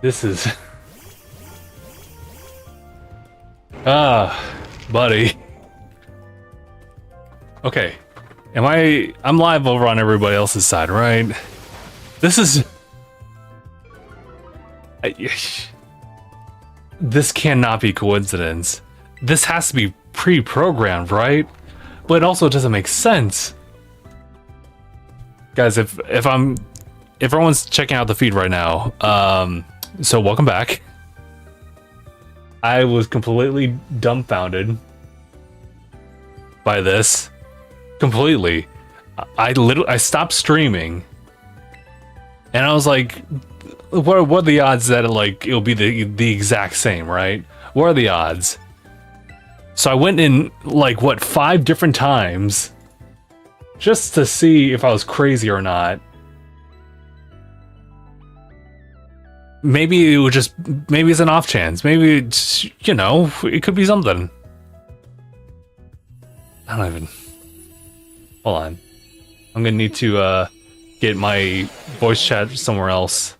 This is... buddy. Okay. I'm live over on everybody else's side, right? This is... This cannot be coincidence. This has to be pre-programmed, right? But it also doesn't make sense. Guys, if everyone's checking out the feed right now, so welcome back. I was completely dumbfounded by this. Completely. I stopped streaming. And I was like, what are the odds that it'll be the exact same, right? What are the odds? So I went in 5 different times just to see if I was crazy or not. Maybe it's an off chance. Maybe it's, it could be something. I don't even... Hold on. I'm gonna need to get my voice chat somewhere else.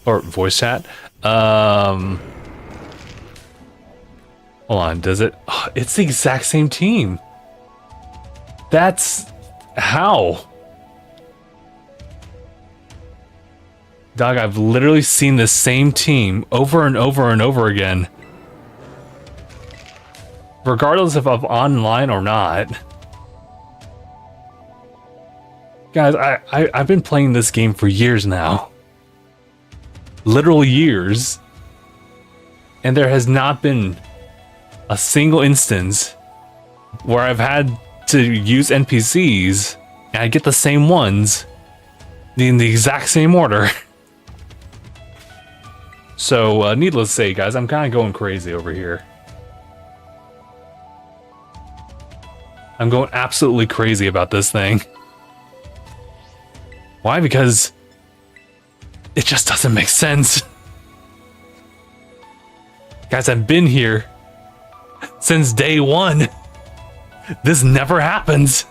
Or voice chat? Hold on, does it? Oh, it's the exact same team. That's... How? Dog, I've literally seen the same team over and over and over again. Regardless if I'm online or not. Guys, I've been playing this game for years now. Literal years. And there has not been a single instance where I've had to use NPCs and I get the same ones in the exact same order. So, needless to say, guys, I'm kind of going crazy over here. I'm going absolutely crazy about this thing. Why? Because it just doesn't make sense. Guys, I've been here since day one. This never happens.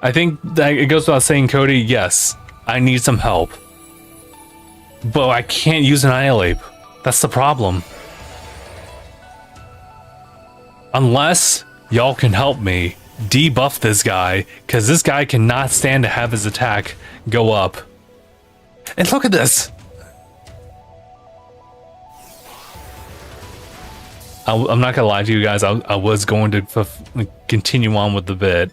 I think that it goes without saying, Cody, yes, I need some help. But I can't use Annihilate. That's the problem. Unless y'all can help me debuff this guy, because this guy cannot stand to have his attack go up. And look at this. I'm not gonna lie to you guys. I was going to continue on with the bit,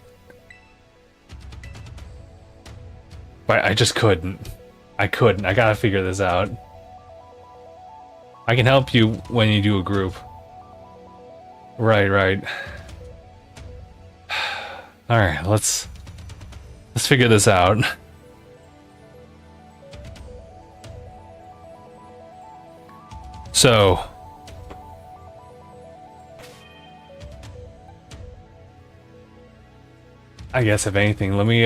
but I just couldn't. I gotta figure this out. I can help you when you do a group. Right. Alright, let's figure this out. So I guess if anything, let me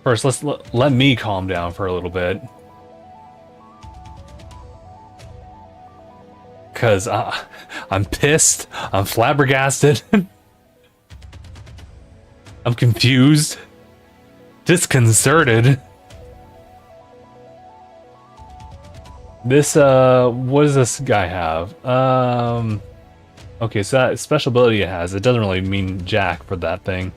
first let me calm down for a little bit. Cause I'm pissed, I'm flabbergasted, I'm confused, disconcerted. This what does this guy have? Okay, so that special ability it has, it doesn't really mean jack for that thing.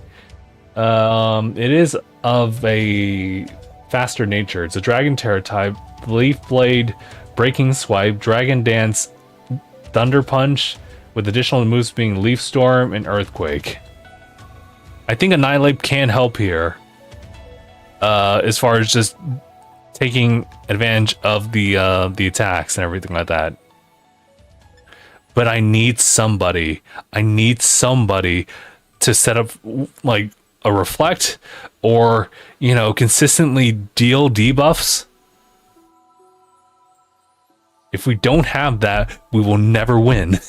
It is of a faster nature. It's a Dragon Tera type, Leaf Blade, Breaking Swipe, Dragon Dance, Thunder Punch, with additional moves being Leaf Storm and Earthquake. I think Annihilate can help here, as far as just taking advantage of the attacks and everything like that. But I need somebody. I need somebody to set up like a reflect, or consistently deal debuffs. If we don't have that, we will never win.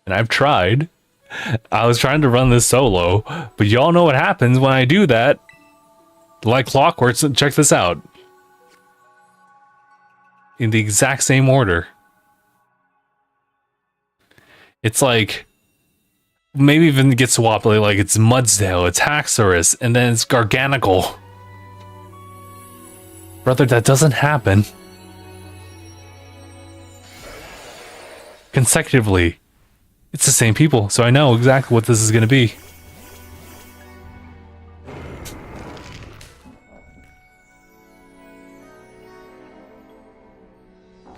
And I've tried. I was trying to run this solo, but y'all know what happens when I do that. Like clockwork, so check this out. In the exact same order. It's like maybe even gets wobbly, like it's Mudsdale, it's Haxorus, and then it's Garganical. Brother, that doesn't happen consecutively. It's the same people, so I know exactly what this is going to be.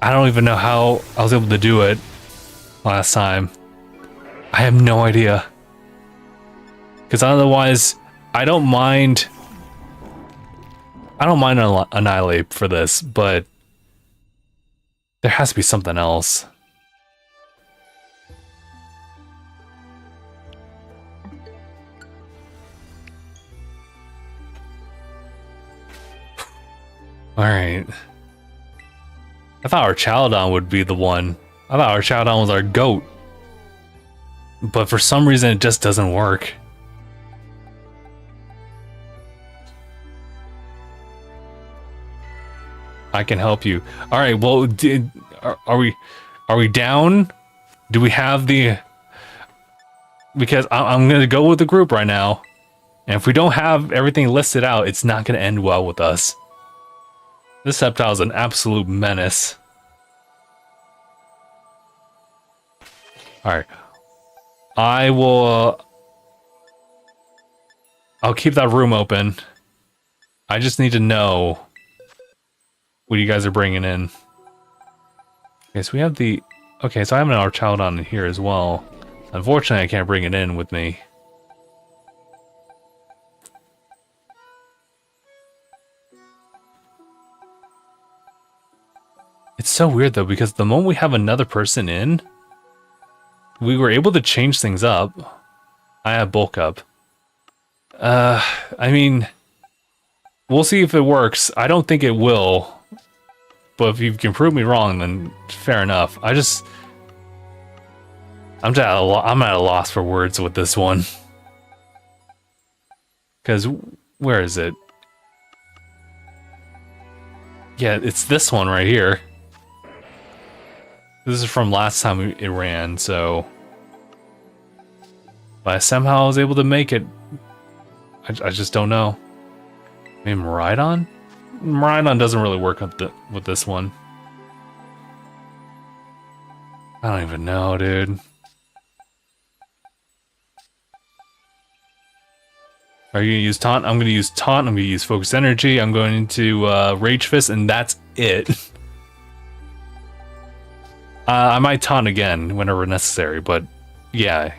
I don't even know how I was able to do it last time. I have no idea. Because otherwise, I don't mind Annihilate for this, but there has to be something else. Alright. I thought our Chowdon would be the one. I thought our Chowdon was our goat. But for some reason it just doesn't work. I can help you. Alright, well, are we down? Do we have the... Because I'm going to go with the group right now. And if we don't have everything listed out, it's not going to end well with us. This Sceptile is an absolute menace. Alright. I'll keep that room open. I just need to know what you guys are bringing in. Okay, so we have the... Okay, so I have an Archaudon in here as well. Unfortunately, I can't bring it in with me. It's so weird though, because the moment we have another person in, we were able to change things up. I have bulk up. I mean, we'll see if it works. I don't think it will, but if you can prove me wrong, then fair enough. I'm at a loss for words with this one. Because where is it? Yeah, it's this one right here. This is from last time it ran, so... But I somehow was able to make it. I just don't know. Maybe Miraidon? Miraidon doesn't really work with this one. I don't even know, dude. Are you gonna use Taunt? I'm gonna use Taunt, I'm gonna use Focus Energy, I'm going into Rage Fist, and that's it. I might Taunt again whenever necessary, but yeah.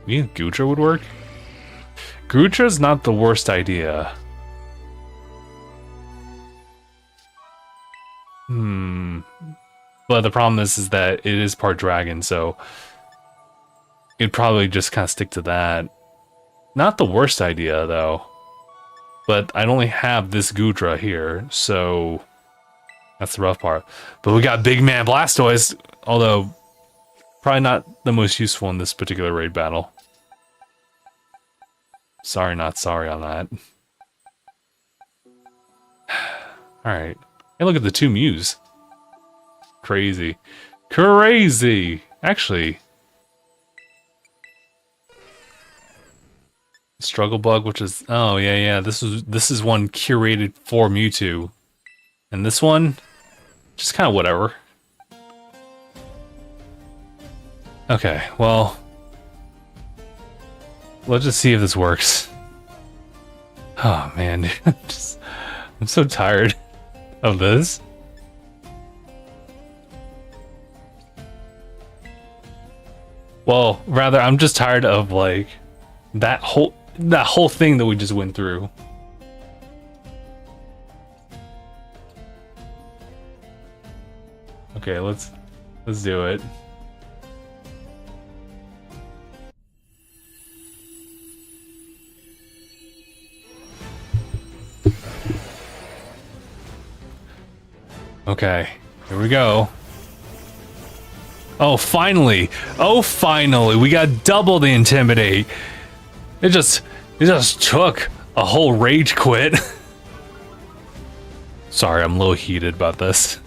You think Gutra would work? Gutra's not the worst idea. But the problem is that it is part dragon, so it'd probably just kind of stick to that. Not the worst idea, though. But I only have this Gutra here, so that's the rough part. But we got Big Man Blastoise, although probably not the most useful in this particular raid battle. Sorry, not sorry on that. Alright. Hey, look at the two Mews. Crazy. Crazy! Actually... Struggle Bug, which is... Oh, yeah. This is one curated for Mewtwo. And this one... Just kind of whatever. Okay, well... Let's just see if this works. Oh, man. I'm so tired of this. Well, rather, I'm just tired of, like, that whole thing that we just went through. Okay, let's do it. Okay, here we go. Oh, finally! Oh, finally! We got double the Intimidate! It just took a whole rage quit. Sorry, I'm a little heated about this.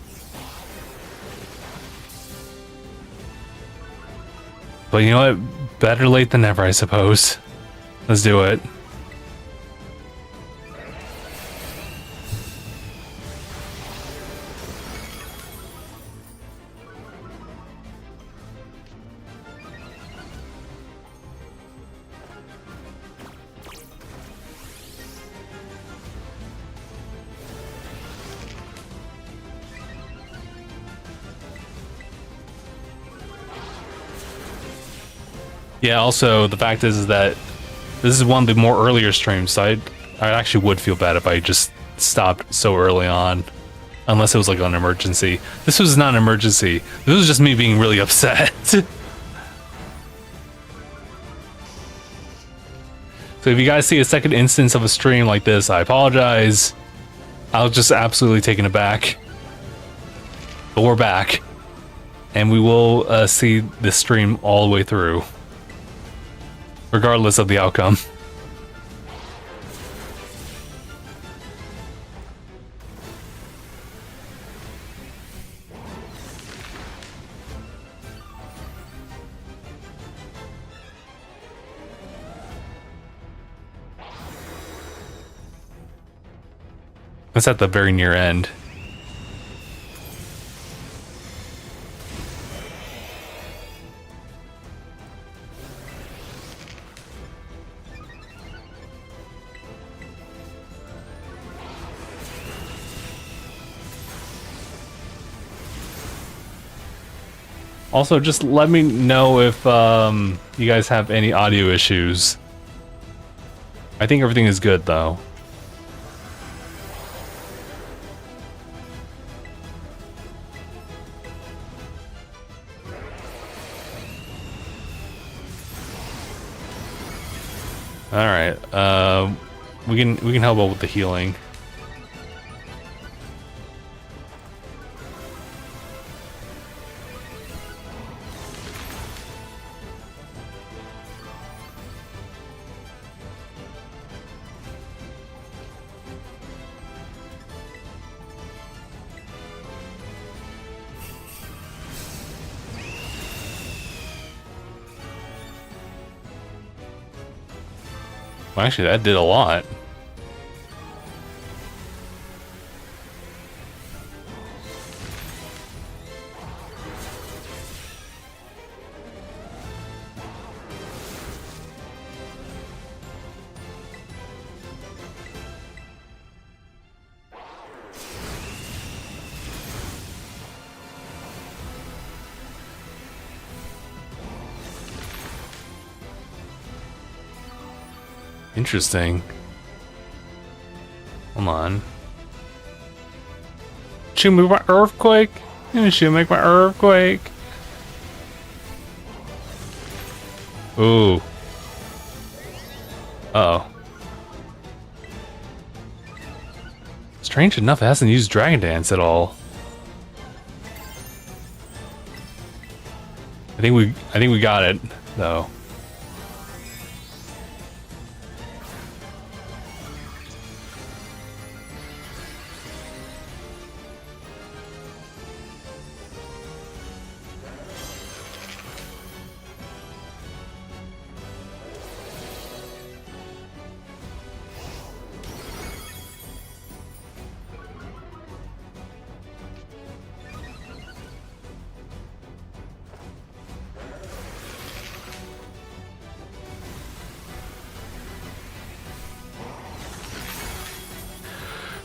But you know what? Better late than never, I suppose. Let's do it. Yeah, also, the fact is that this is one of the more earlier streams, so I actually would feel bad if I just stopped so early on. Unless it was like an emergency. This was not an emergency. This was just me being really upset. So if you guys see a second instance of a stream like this, I apologize. I was just absolutely taken aback. But we're back. And we will see this stream all the way through. Regardless of the outcome. It's at the very near end. Also, just let me know if you guys have any audio issues. I think everything is good, though. All right, we can help out with the healing. Well, actually, that did a lot. Interesting. Hold on. Shoot me my earthquake. Shoot make my earthquake. Ooh. Uh-oh. Strange enough, it hasn't used Dragon Dance at all. I think we got it, though.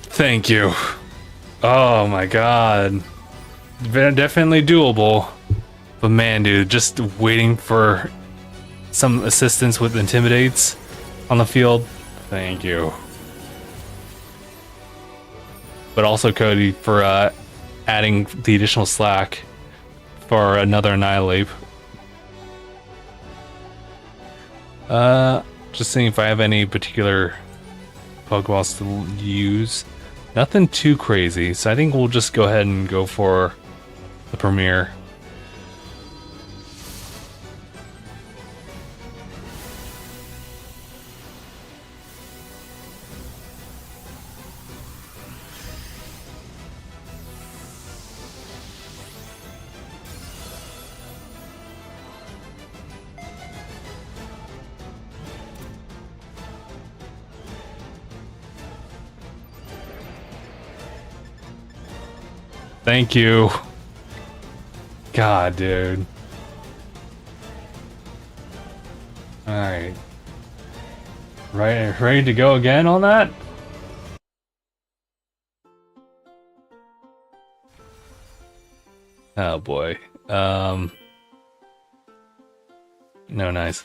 Thank you. Oh my god. Definitely doable. But man, dude, just waiting for some assistance with intimidates on the field. Thank you. But also Cody for adding the additional slack for another Annihilate. Just seeing if I have any particular Pokeballs to use. Nothing too crazy, so I think we'll just go ahead and go for the premiere. Thank you. God, dude. Alright. Right, ready to go again on that? Oh boy. No, nice.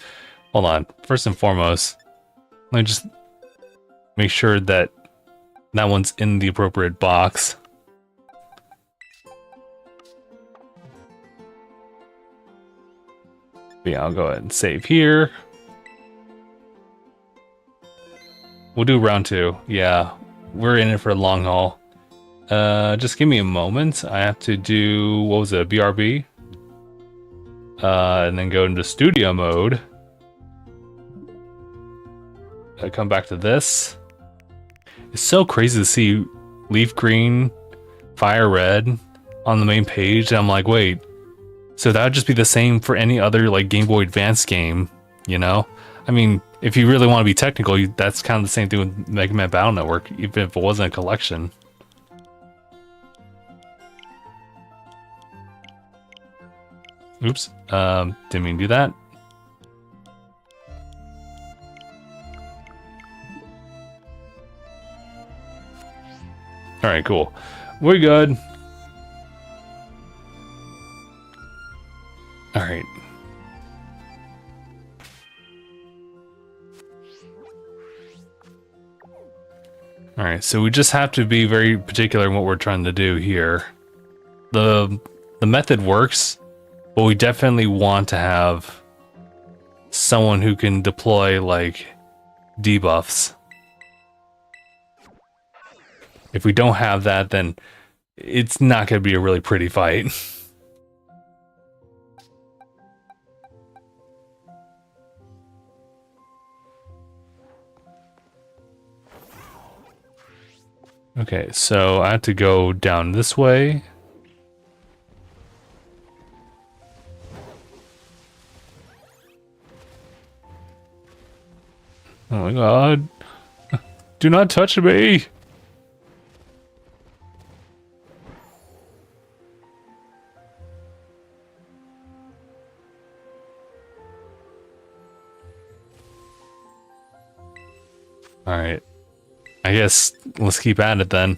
Hold on. First and foremost, let me just make sure that that one's in the appropriate box. Yeah, I'll go ahead and save here. We'll do round 2. Yeah, we're in it for a long haul. Just give me a moment. I have to do, what was it, BRB? And then go into studio mode. I come back to this. It's so crazy to see Leaf Green, Fire Red on the main page. And I'm like, wait, so that would just be the same for any other like Game Boy Advance game, you know? I mean, if you really want to be technical, that's kind of the same thing with Mega Man Battle Network, even if it wasn't a collection. Oops, didn't mean to do that. Alright, cool. We're good. Alright. Alright, so we just have to be very particular in what we're trying to do here. The method works, but we definitely want to have someone who can deploy, like, debuffs. If we don't have that, then it's not going to be a really pretty fight. Okay, so I have to go down this way. Oh my god. Do not touch me! Alright. I guess let's keep at it then.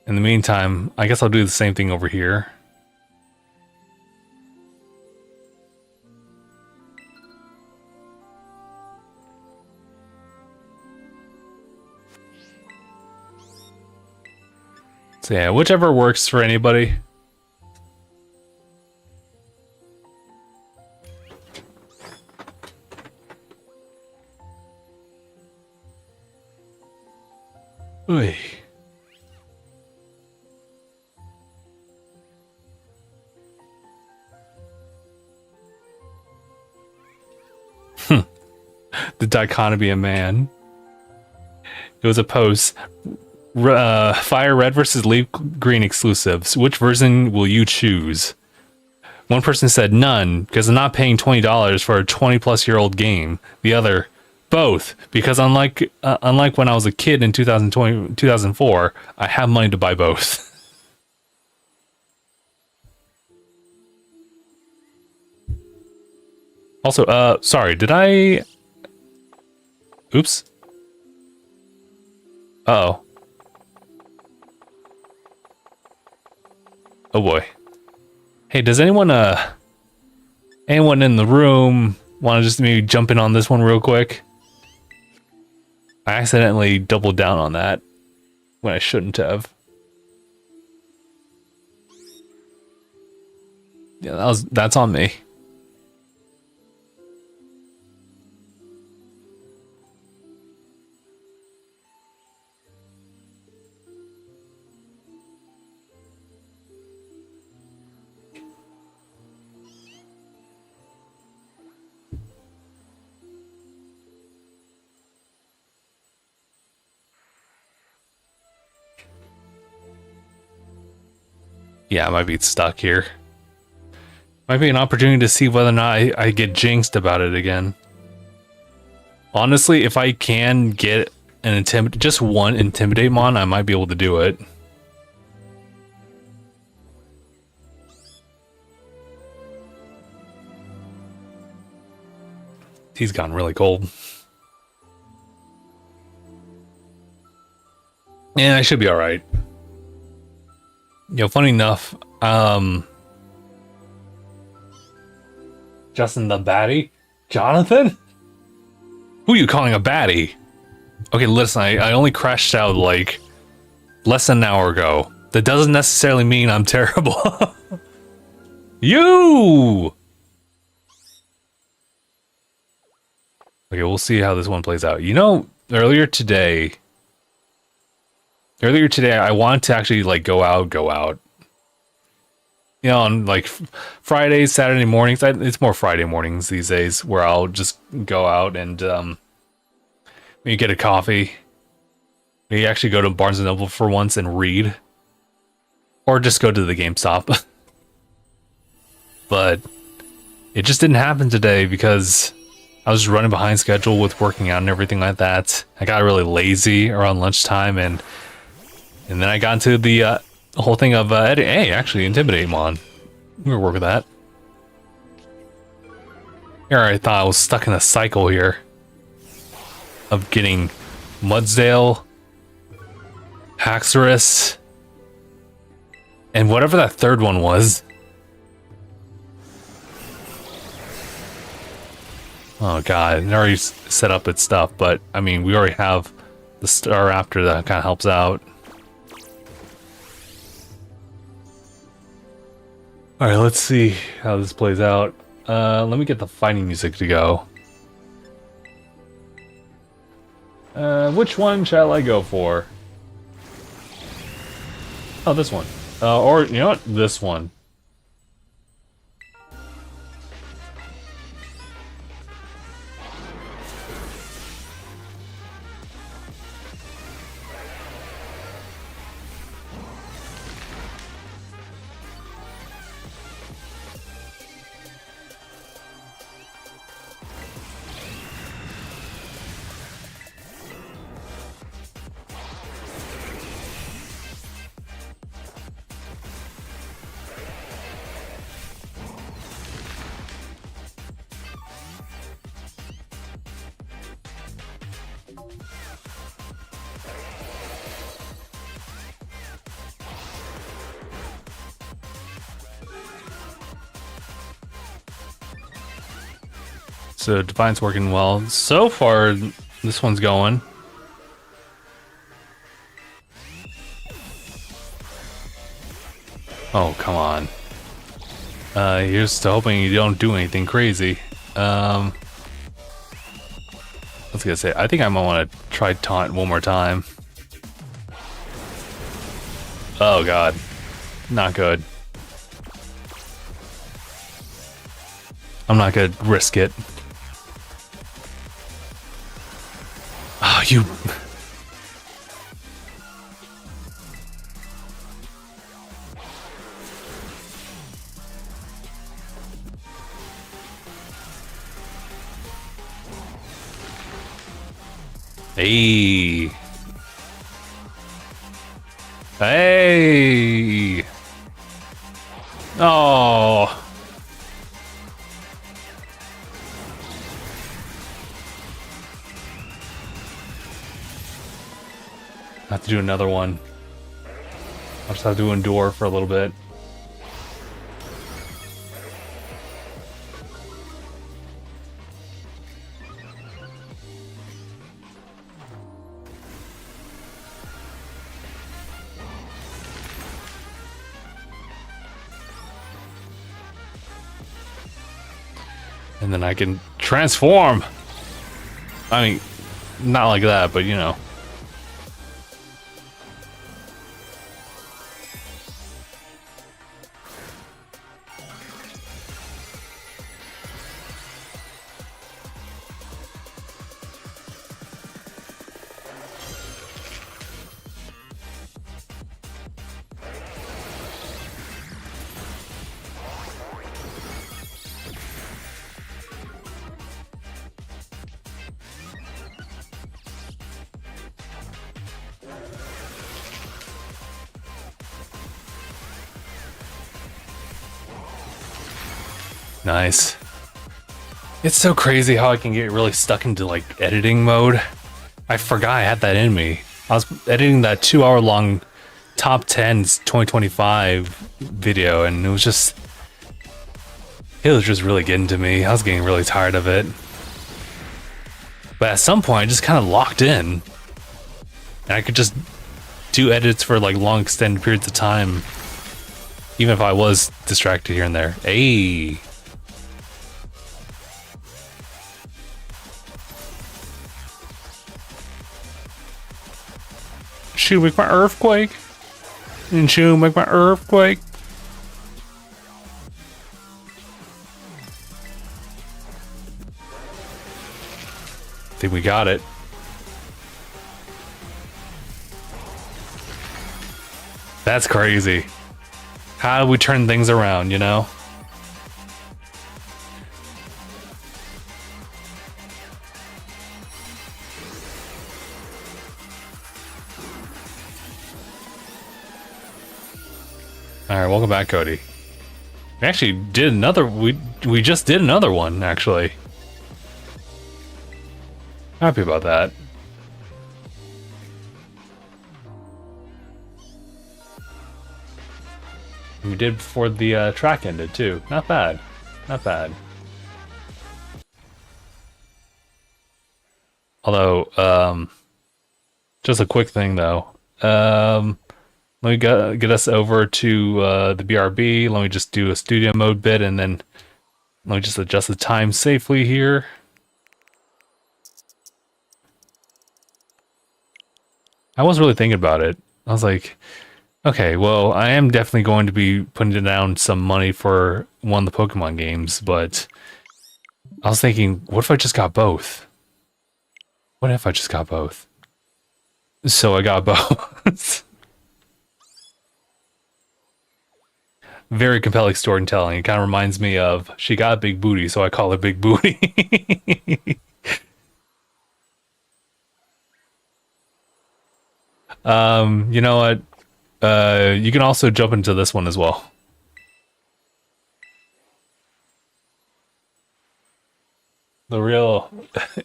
In the meantime, I guess I'll do the same thing over here. So yeah, whichever works for anybody. Oy. The dichotomy of man. It was a post. Fire Red versus Leaf Green exclusives. Which version will you choose? One person said none, because I'm not paying $20 for a 20-plus-year-old game. The other, both, because unlike when I was a kid in 2004, I have money to buy both. Also, sorry, did I... Oops. Uh-oh. Oh boy. Hey, does anyone in the room want to just maybe jump in on this one real quick? I accidentally doubled down on that when I shouldn't have. Yeah, that's on me. Yeah, I might be stuck here. Might be an opportunity to see whether or not I get jinxed about it again. Honestly, if I can get just one Intimidate Mon, I might be able to do it. He's gotten really cold. Yeah, I should be alright. You know, funny enough, Justin the baddie? Jonathan? Who are you calling a baddie? Okay, listen, I only crashed out like less than an hour ago. That doesn't necessarily mean I'm terrible. You! Okay, we'll see how this one plays out. You know, earlier today I wanted to actually like go out. You know, on like Fridays, Saturday mornings. It's more Friday mornings these days where I'll just go out and maybe get a coffee. Maybe actually go to Barnes & Noble for once and read. Or just go to the GameStop. But it just didn't happen today because I was running behind schedule with working out and everything like that. I got really lazy around lunchtime and then I got into the whole thing of, hey, actually, Intimidate Mon. I'm gonna work with that. Here, I thought I was stuck in a cycle here of getting Mudsdale, Haxorus, and whatever that third one was. Oh god, it already set up its stuff, but I mean, we already have the Star Raptor that kind of helps out. Alright, let's see how this plays out. Let me get the fighting music to go. Which one shall I go for? Oh, this one. Or, you know what? This one. So Divine's working well. So far, this one's going. Oh, come on. Here's to hoping you don't do anything crazy. I was gonna say, I think I might want to try taunt one more time. Oh god. Not good. I'm not gonna risk it. Oh, you... Hey. Hey. Oh. I have to do another one. I'll just have to endure for a little bit. And then I can transform. I mean, not like that, but you know. Nice. It's so crazy how I can get really stuck into like editing mode. I forgot I had that in me. I was editing that 2-hour long top 10s 2025 video, and it was just really getting to me. I was getting really tired of it. But at some point I just kind of locked in. And I could just do edits for like long extended periods of time. Even if I was distracted here and there. Hey. Shoot, make my earthquake. And shoot, make my earthquake. I think we got it. That's crazy. How do we turn things around, you know? Alright, welcome back, Cody. We actually did another... We just did another one, actually. Happy about that. We did before the track ended, too. Not bad. Not bad. Although, just a quick thing, though. Let me get us over to the BRB. Let me just do a studio mode bit, and then let me just adjust the time safely here. I wasn't really thinking about it. I was like, okay, well, I am definitely going to be putting down some money for one of the Pokemon games, but I was thinking, what if I just got both? What if I just got both? So I got both. Very compelling storytelling. It kind of reminds me of she got a big booty, so I call her Big Booty. You know what? You can also jump into this one as well. The real,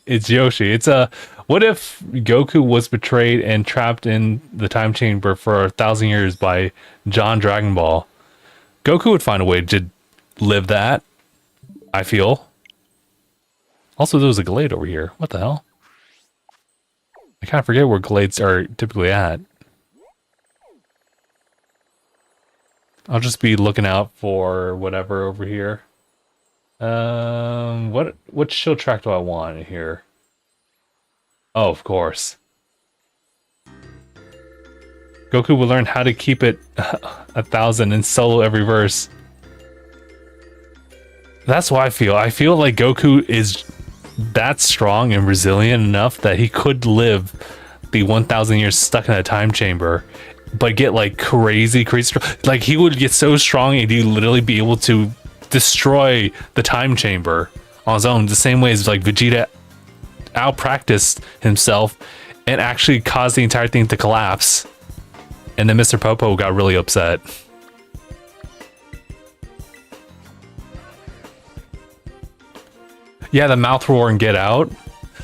it's Yoshi. It's what if Goku was betrayed and trapped in the time chamber for 1,000 years by John Dragon Ball? Goku would find a way to live that, I feel. Also, there was a Glade over here. What the hell? I kind of forget where Glades are typically at. I'll just be looking out for whatever over here. What shield track do I want here? Oh, of course. Goku will learn how to keep it 1,000 and solo every verse. That's what I feel. I feel like Goku is that strong and resilient enough that he could live the 1,000 years stuck in a time chamber, but get like crazy strong. Like he would get so strong and he'd literally be able to destroy the time chamber on his own, the same way as like Vegeta out-practiced himself and actually caused the entire thing to collapse. And then Mr. Popo got really upset. Yeah, the mouth roar and get out.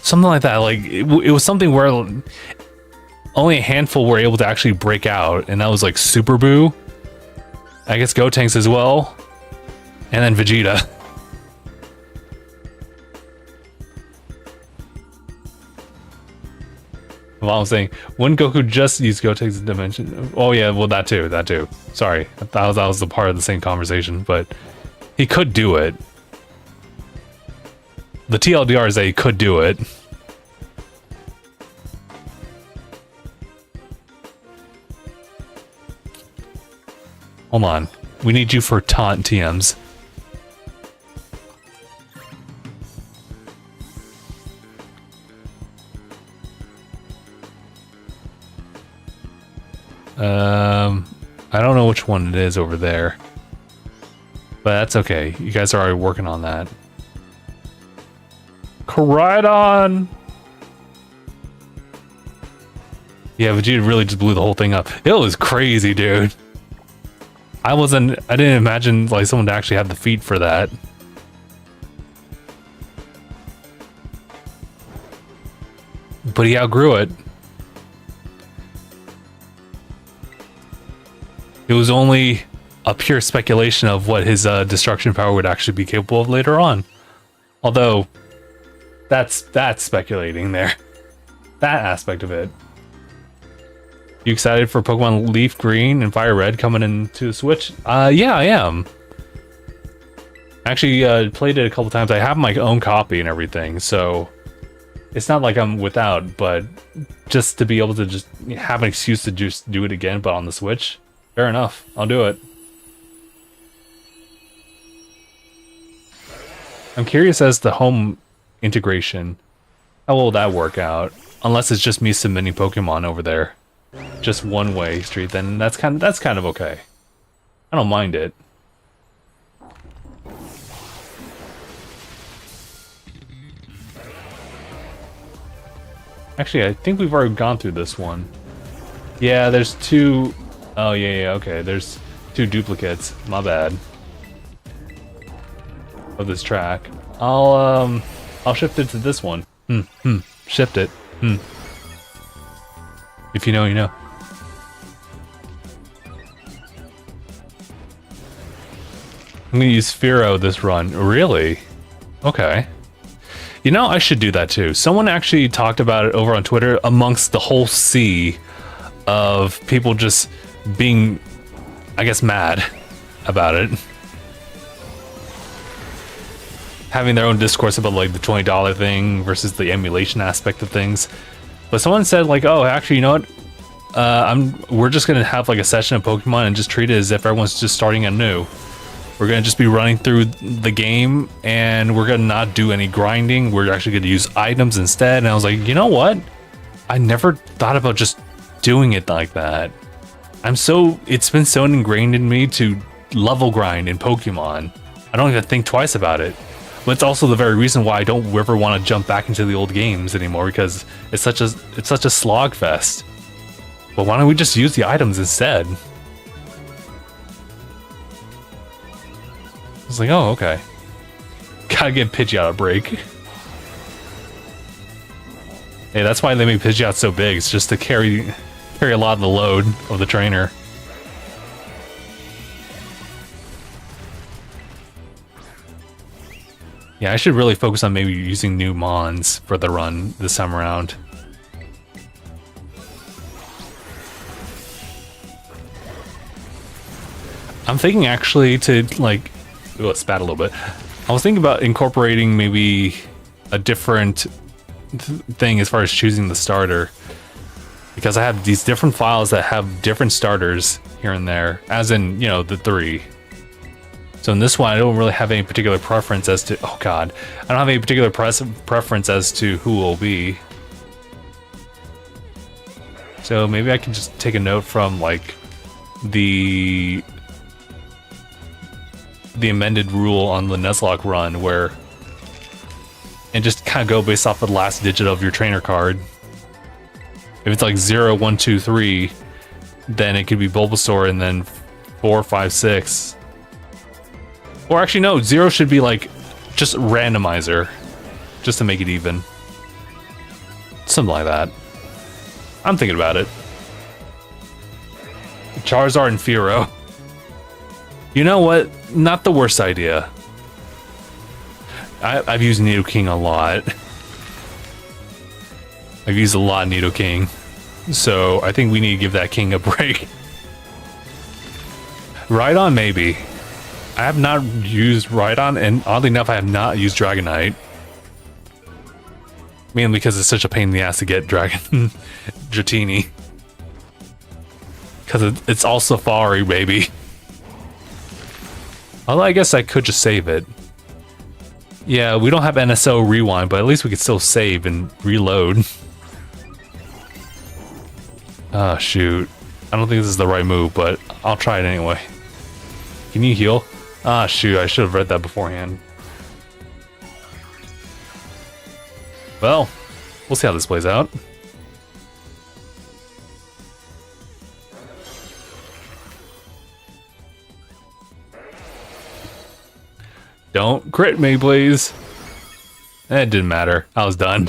Something like that. Like, it was something where only a handful were able to actually break out. And that was like Super Boo. I guess Gotenks as well. And then Vegeta. Well, I'm saying, wouldn't Goku just use Gotenks dimension? Oh yeah, well that too. Sorry, that was the part of the same conversation, but he could do it. The TLDR is that he could do it. Hold on, we need you for taunt TMs. I don't know which one it is over there, but that's okay. You guys are already working on that. Koraidon! Yeah, Vegeta really just blew the whole thing up. It was crazy, dude. I didn't imagine like someone to actually have the feet for that. but he outgrew it. It was only a pure speculation of what his destruction power would actually be capable of later on. Although, that's speculating there. That aspect of it. You excited for Pokemon Leaf Green and Fire Red coming into the Switch? Yeah, I am. Actually, played it a couple times. I have my own copy and everything, so it's not like I'm without, but just to be able to just have an excuse to just do it again, but on the Switch, fair enough. I'll do it. I'm curious as to home integration. How will that work out? Unless it's just me submitting Pokemon over there. Just one-way street, then that's kind of okay. I don't mind it. Actually, I think we've already gone through this one. Yeah, there's two... Oh, yeah, okay. There's two duplicates. My bad. Of this track. I'll shift it to this one. Shift it. If you know, you know. I'm gonna use Fearow this run. Really? Okay. You know, I should do that too. Someone actually talked about it over on Twitter amongst the whole sea of people just being, I guess, mad about it. Having their own discourse about like the $20 thing versus the emulation aspect of things. But someone said like, oh, actually, you know what? We're just gonna have like a session of Pokemon and just treat it as if everyone's just starting anew. We're gonna just be running through the game and we're gonna not do any grinding. We're actually gonna use items instead. And I was like, you know what? I never thought about just doing it like that. It's been so ingrained in me to level grind in Pokemon. I don't even think twice about it. But it's also the very reason why I don't ever want to jump back into the old games anymore, because it's such a slog fest. But why don't we just use the items instead? I was like, oh, okay. Gotta give Pidgeot a break. Hey, that's why they make Pidgeot so big. It's just to carry a lot of the load of the trainer. Yeah, I should really focus on maybe using new Mons for the run this time around. I'm thinking actually to like, oh, it spat a little bit. I was thinking about incorporating maybe a different thing as far as choosing the starter, because I have these different files that have different starters here and there, as in, you know, the 3. So in this one, I don't really have any particular preference as to, oh god, I don't have any particular preference as to who will be. So maybe I can just take a note from like the amended rule on the Nuzlocke run where, and just kind of go based off the last digit of your trainer card. If it's like 0, 1, 2, 3, then it could be Bulbasaur, and then 4, 5, 6. Or actually, no, 0 should be like just randomizer, just to make it even. Something like that. I'm thinking about it. Charizard and Fearow. You know what? Not the worst idea. I've used Nidoking a lot. I've used a lot of Nidoking. So I think we need to give that king a break. Rhydon, maybe. I have not used Rhydon, and oddly enough, I have not used Dragonite. Mainly because it's such a pain in the ass to get Dragon Dratini. Because it's all Safari, baby. Although I guess I could just save it. Yeah, we don't have NSO rewind, but at least we could still save and reload. Oh, shoot. I don't think this is the right move, but I'll try it anyway. Can you heal? Ah, shoot, I should have read that beforehand. Well, we'll see how this plays out. Don't crit me, please. It didn't matter. I was done.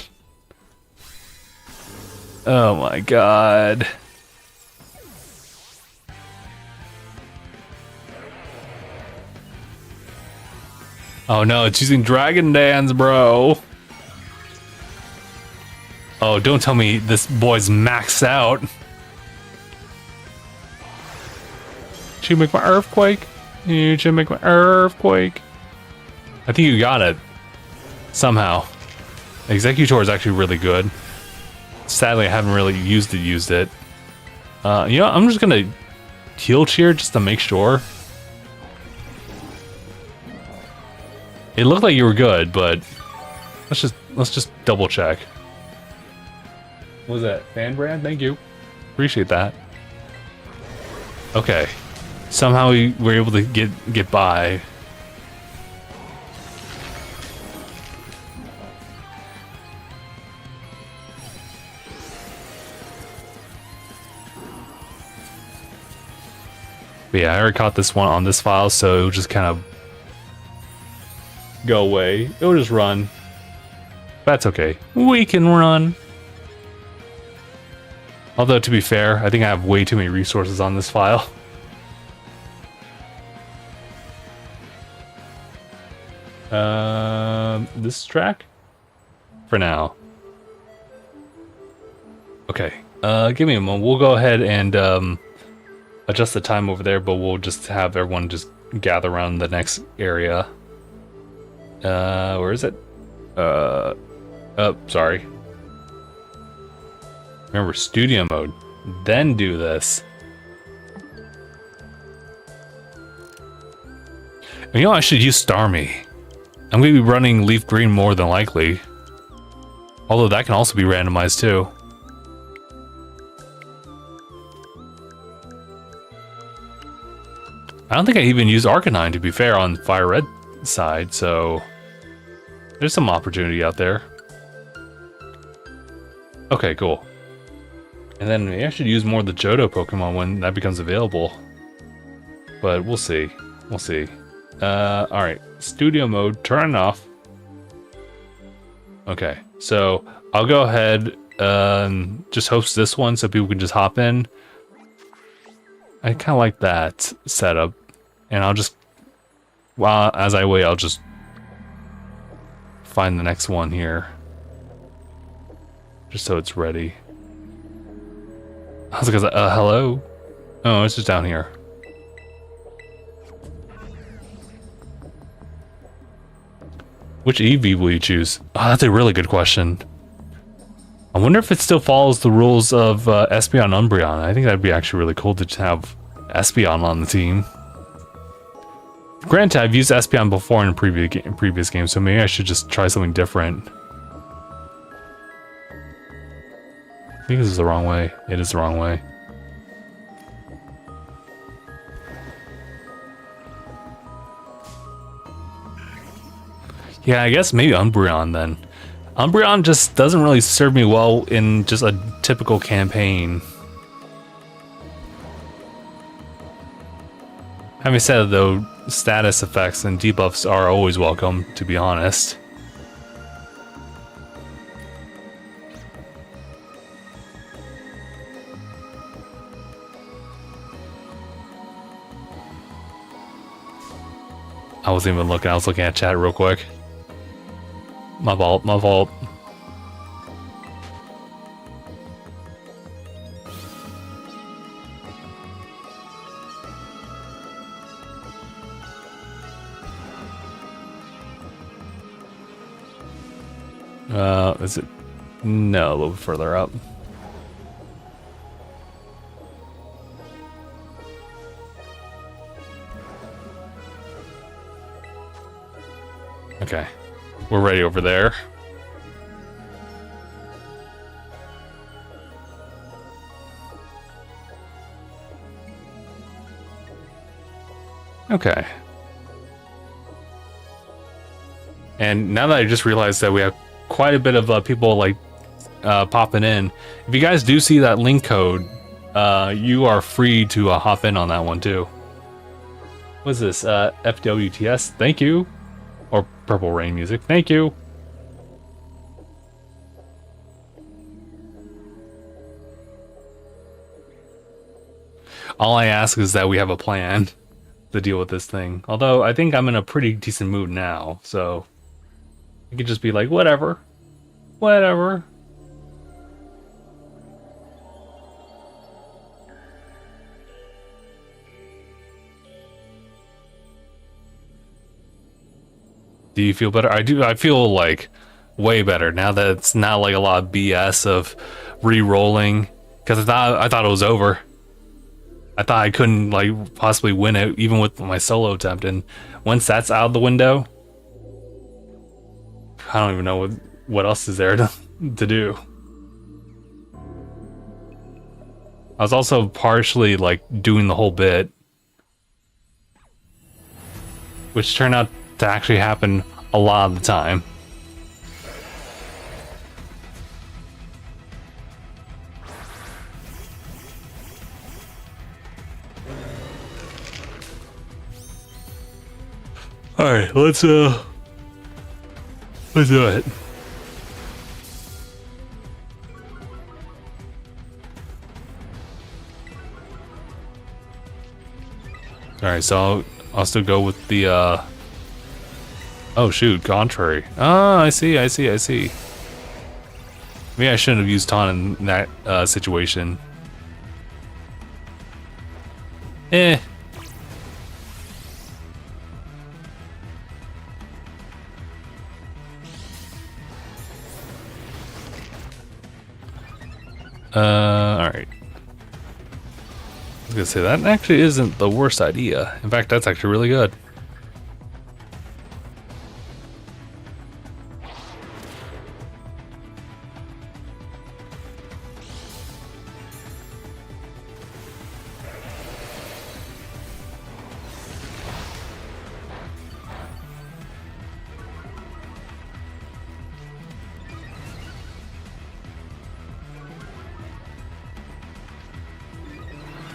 Oh my god. Oh no, it's using Dragon Dance, bro. Oh, don't tell me this boy's maxed out. Should you make my earthquake? You should make my earthquake. I think you got it. Somehow. Executor is actually really good. Sadly, I haven't really used it. You know, I'm just gonna heal cheer just to make sure. It looked like you were good, but let's just double check. What was that? Fan brand? Thank you. Appreciate that. Okay. Somehow we were able to get by. But yeah, I already caught this one on this file, so it'll just kind of go away. It'll just run. That's okay. We can run. Although, to be fair, I think I have way too many resources on this file. This track? For now. Okay. Give me a moment. We'll go ahead and adjust the time over there, but we'll just have everyone just gather around the next area. Where is it? Oh, sorry. Remember, studio mode. Then do this. You know, I should use Starmie. I'm going to be running Leaf Green more than likely. Although that can also be randomized too. I don't think I even used Arcanine, to be fair, on Fire Red side, so there's some opportunity out there. Okay, cool. And then maybe I should use more of the Johto Pokemon when that becomes available. But we'll see. We'll see. Alright. Studio mode, turn it off. Okay, so I'll go ahead and just host this one so people can just hop in. I kind of like that setup. And I'll just, while as I wait, I'll just find the next one here. Just so it's ready. I was like, hello? Oh, it's just down here. Which EV will you choose? Oh, that's a really good question. I wonder if it still follows the rules of Espeon Umbreon. I think that'd be actually really cool to have Espeon on the team. Granted, I've used Espeon before in previous games, so maybe I should just try something different. I think this is the wrong way. It is the wrong way. Yeah, I guess maybe Umbreon then. Umbreon just doesn't really serve me well in just a typical campaign. Having said that, though, status effects and debuffs are always welcome, to be honest. I wasn't even looking, I was looking at chat real quick. My fault, my fault. Is it? No, a little bit further up. Okay. We're ready over there. Okay. And now that I just realized that we have quite a bit of people like popping in, if you guys do see that link code, you are free to hop in on that one too. What's this? FWTS? Thank you. Or Purple Rain music. Thank you. All I ask is that we have a plan to deal with this thing. Although I think I'm in a pretty decent mood now, so you could just be like, whatever, whatever. Do you feel better? I do. I feel like way better now that it's not like a lot of BS of re-rolling, because I thought it was over. I thought I couldn't like possibly win it even with my solo attempt, and once that's out of the window, I don't even know what else is there to do. I was also partially like doing the whole bit, which turned out to actually happen a lot of the time. All right, let's do it. All right, so I'll still go with the oh shoot, contrary. Oh, I see. Maybe I shouldn't have used taunt in that situation. Eh. Alright. I was gonna say, that actually isn't the worst idea. In fact, that's actually really good.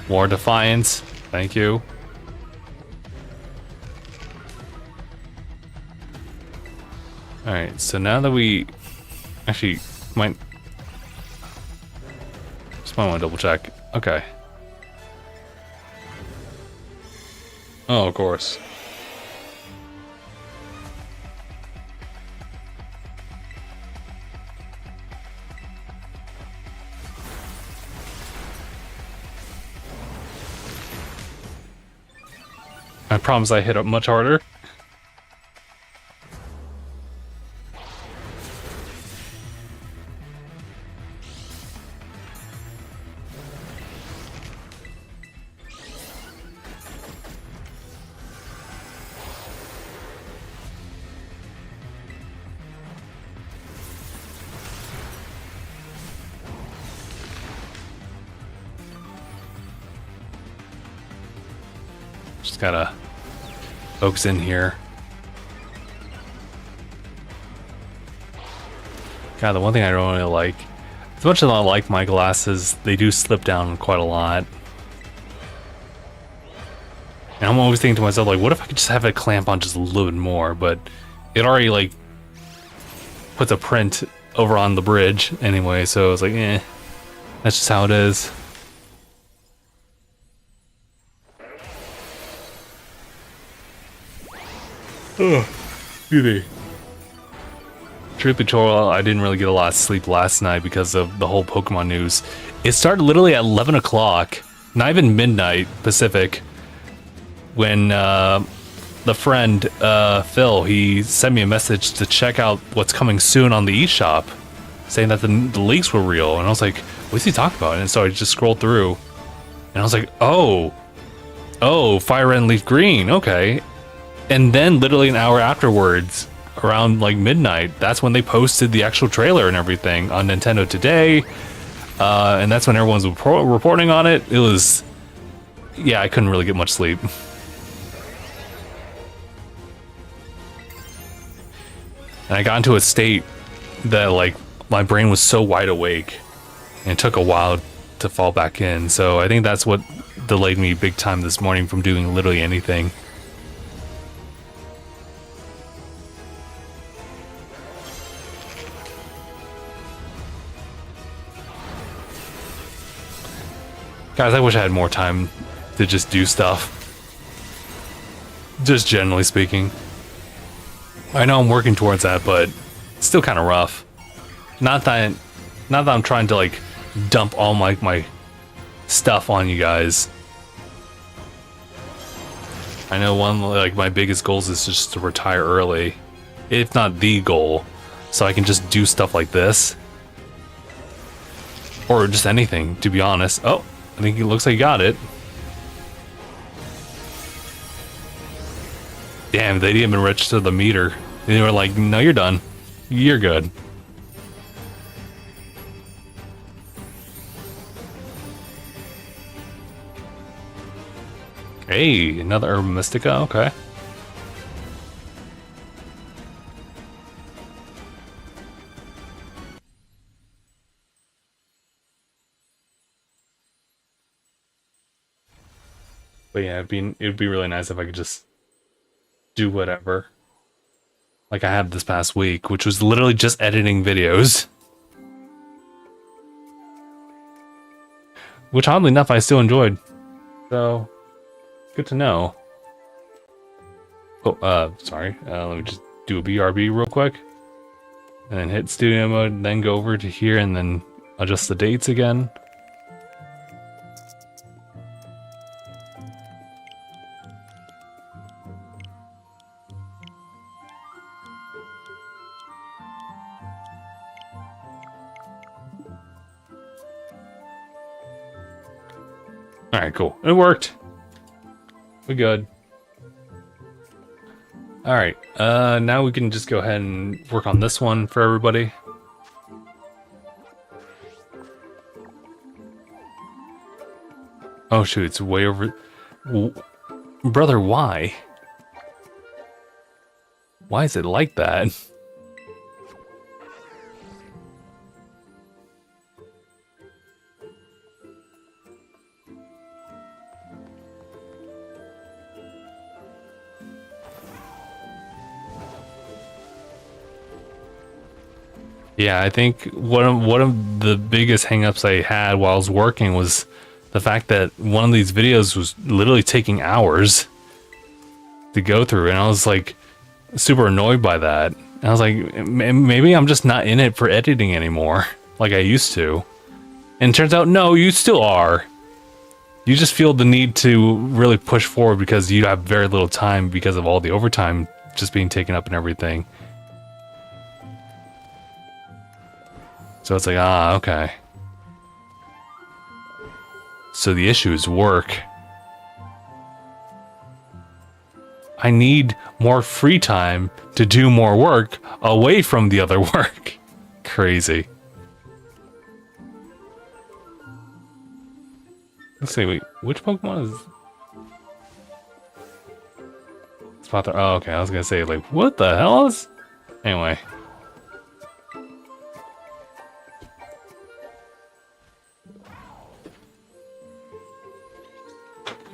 More defiance. Thank you. Alright, so now that we actually just might want to double check. Okay. Oh, of course. I promise I hit up much harder. Just gotta focus in here. God, the one thing I don't really like, as much as I like my glasses, they do slip down quite a lot. And I'm always thinking to myself, like, what if I could just have it clamp on just a little bit more? But it already, like, puts a print over on the bridge anyway, so I was like, eh, that's just how it is. Ugh, excuse me. Truth be told, I didn't really get a lot of sleep last night because of the whole Pokemon news. It started literally at 11 o'clock, not even midnight Pacific, when the friend, Phil, he sent me a message to check out what's coming soon on the eShop, saying that the leaks were real. And I was like, what's he talking about? And so I just scrolled through, and I was like, oh, Fire Red and Leaf Green, okay. And then literally an hour afterwards, around like midnight, that's when they posted the actual trailer and everything on Nintendo Today. And that's when everyone's reporting on it. It was, yeah, I couldn't really get much sleep. And I got into a state that like my brain was so wide awake, and it took a while to fall back in. So I think that's what delayed me big time this morning from doing literally anything. Guys, I wish I had more time to just do stuff. Just generally speaking. I know I'm working towards that, but it's still kind of rough. Not that I'm trying to like dump all my stuff on you guys. I know one like my biggest goals is just to retire early, if not the goal, so I can just do stuff like this. Or just anything, to be honest. Oh, I think it looks like you got it. Damn, they didn't even register the meter. They were like, no, you're done. You're good. Hey, another Urban Mystica, okay. But yeah, it'd be really nice if I could just do whatever. Like I had this past week, which was literally just editing videos. Which oddly enough I still enjoyed. So good to know. Oh, sorry. Let me just do a BRB real quick. And then hit studio mode, and then go over to here and then adjust the dates again. Alright, cool. It worked. We're good. Alright, now we can just go ahead and work on this one for everybody. Oh shoot, it's way over... Brother, why? Why is it like that? Yeah, I think one of the biggest hangups I had while I was working was the fact that one of these videos was literally taking hours to go through, and I was like super annoyed by that. And I was like, maybe I'm just not in it for editing anymore like I used to. And it turns out, no, you still are. You just feel the need to really push forward because you have very little time because of all the overtime just being taken up and everything. So it's like, ah, okay. So the issue is work. I need more free time to do more work away from the other work. Crazy. Let's see, wait, which Pokemon is... Sceptile. Oh, okay, I was gonna say, like, what the hell is... Anyway.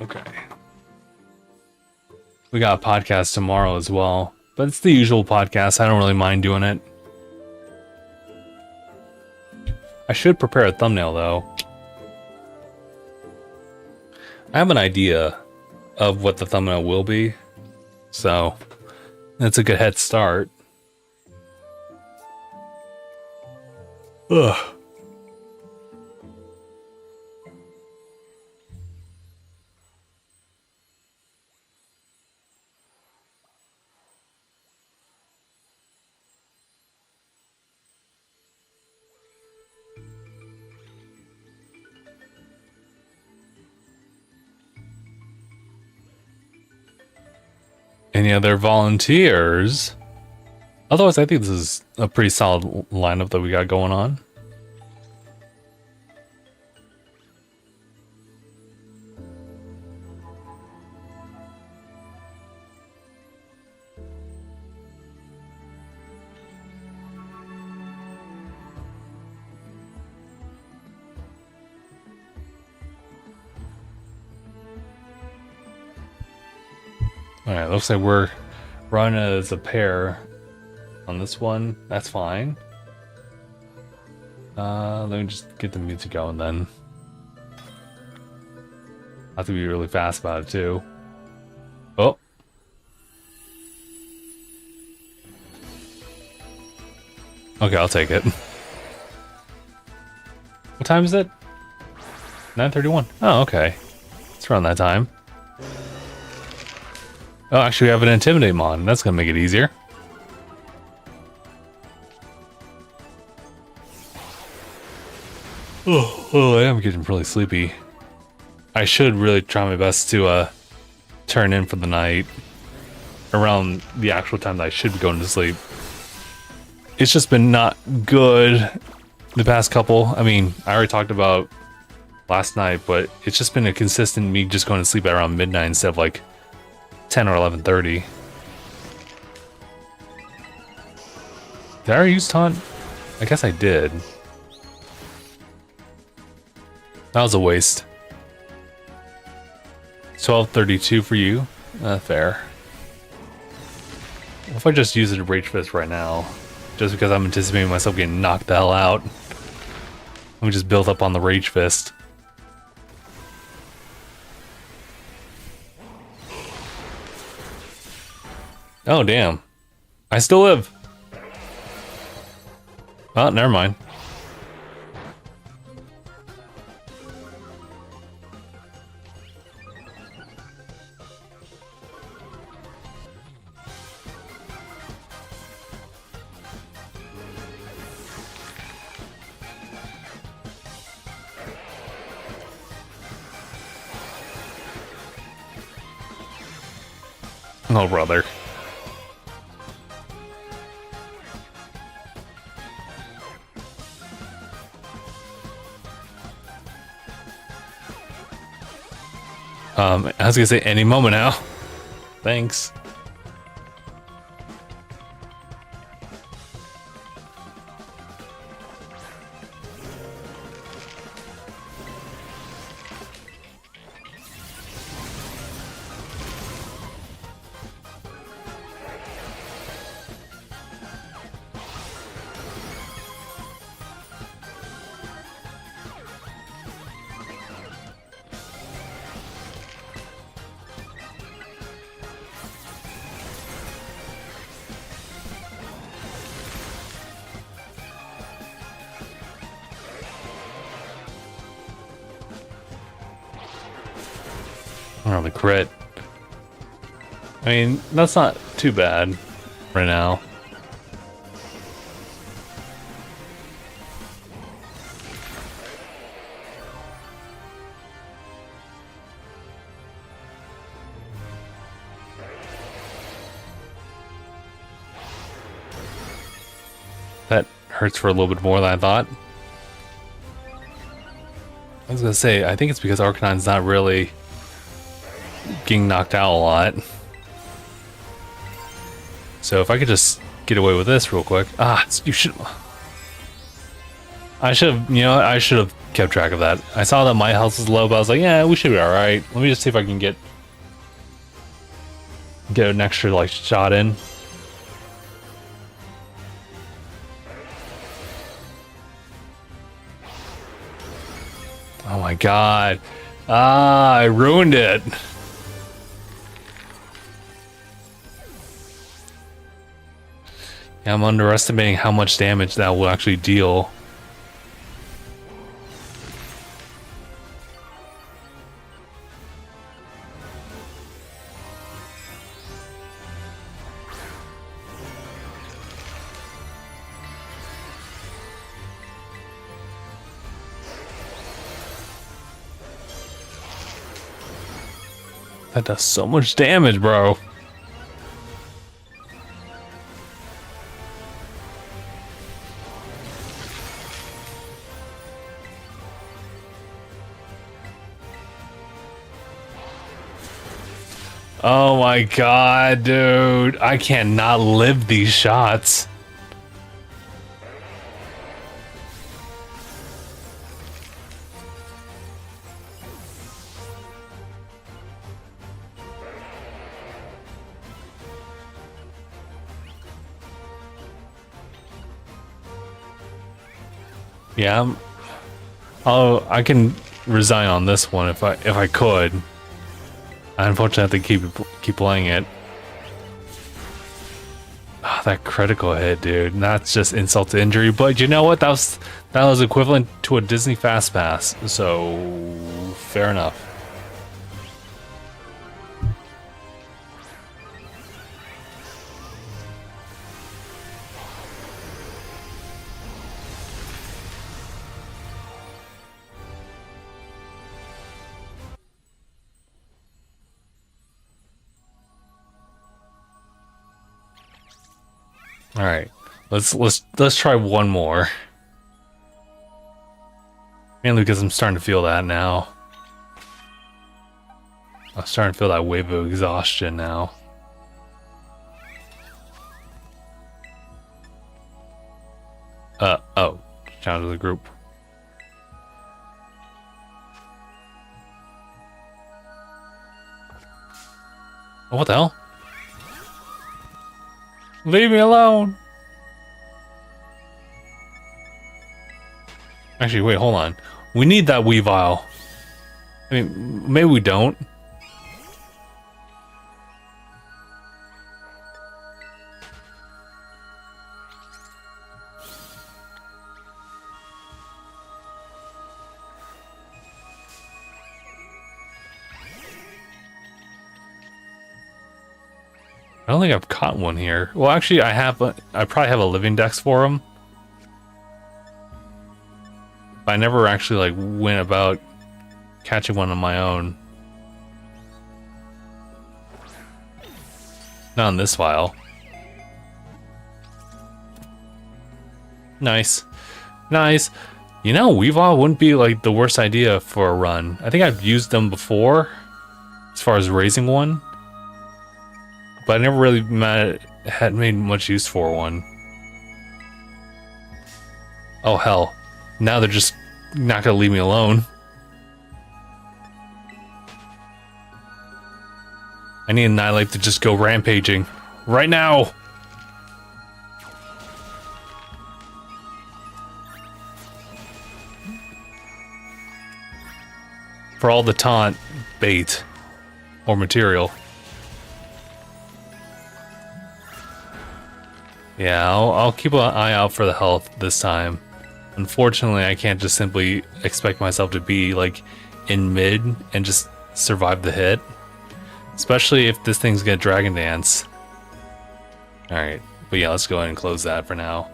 Okay. We got a podcast tomorrow as well, but it's the usual podcast. I don't really mind doing it. I should prepare a thumbnail though. I have an idea of what the thumbnail will be, so that's a good head start. Ugh. Any other volunteers? Otherwise, I think this is a pretty solid lineup that we got going on. Alright, looks like we're running as a pair on this one. That's fine. Let me just get the music going then. have to be really fast about it too. Oh. Okay, I'll take it. What time is it? 9:31. Oh, okay. It's around that time. Oh, actually we have an Intimidate mod. That's gonna make it easier. Oh, I am getting really sleepy. I should really try my best to turn in for the night around the actual time that I should be going to sleep. It's just been not good the past couple. I mean, I already talked about last night, but it's just been a consistent me just going to sleep at around midnight instead of like 10 or 11:30. Did I already use taunt? I guess I did. That was a waste. 12:32 for you. Fair. What if I just use it to Rage Fist right now? Just because I'm anticipating myself getting knocked the hell out. Let me just build up on the Rage Fist. Oh, damn. I still live. Oh, never mind. Oh, brother. I was gonna say any moment now. Thanks. Oh, the crit. I mean, that's not too bad right now. That hurts for a little bit more than I thought. I was gonna say, I think it's because Arcanine's not really getting knocked out a lot. So if I could just get away with this real quick. Ah, you should... I should have, you know what? I should have kept track of that. I saw that my health was low, but I was like, yeah, we should be alright. Let me just see if I can get an extra, like, shot in. Oh my god. Ah, I ruined it. I'm underestimating how much damage that will actually deal. That does so much damage, bro. Oh my god, dude. I cannot live these shots. Yeah, oh, I can resign on this one if I could. I unfortunately have to keep playing it. Oh, that critical hit, dude. That's just insult to injury. But you know what? That was equivalent to a Disney Fast Pass. So fair enough. All right, let's try one more. Mainly because I'm starting to feel that now. I'm starting to feel that wave of exhaustion now. Oh, shout out to the group. Oh, what the hell? Leave me alone. Actually, wait, hold on. We need that Weavile. I mean, maybe we don't. I don't think I've caught one here. Well, actually, I probably have a living dex for him. But I never actually like went about catching one on my own. Not in this file. Nice. Nice. You know, Weavile wouldn't be like the worst idea for a run. I think I've used them before as far as raising one. But I never really had made much use for one. Oh hell. Now they're just not gonna leave me alone. I need Annihilate to just go rampaging. Right now! For all the taunt, bait, or material. Yeah, I'll keep an eye out for the health this time. Unfortunately, I can't just simply expect myself to be like in mid and just survive the hit. Especially if this thing's gonna Dragon Dance. Alright, but yeah, let's go ahead and close that for now.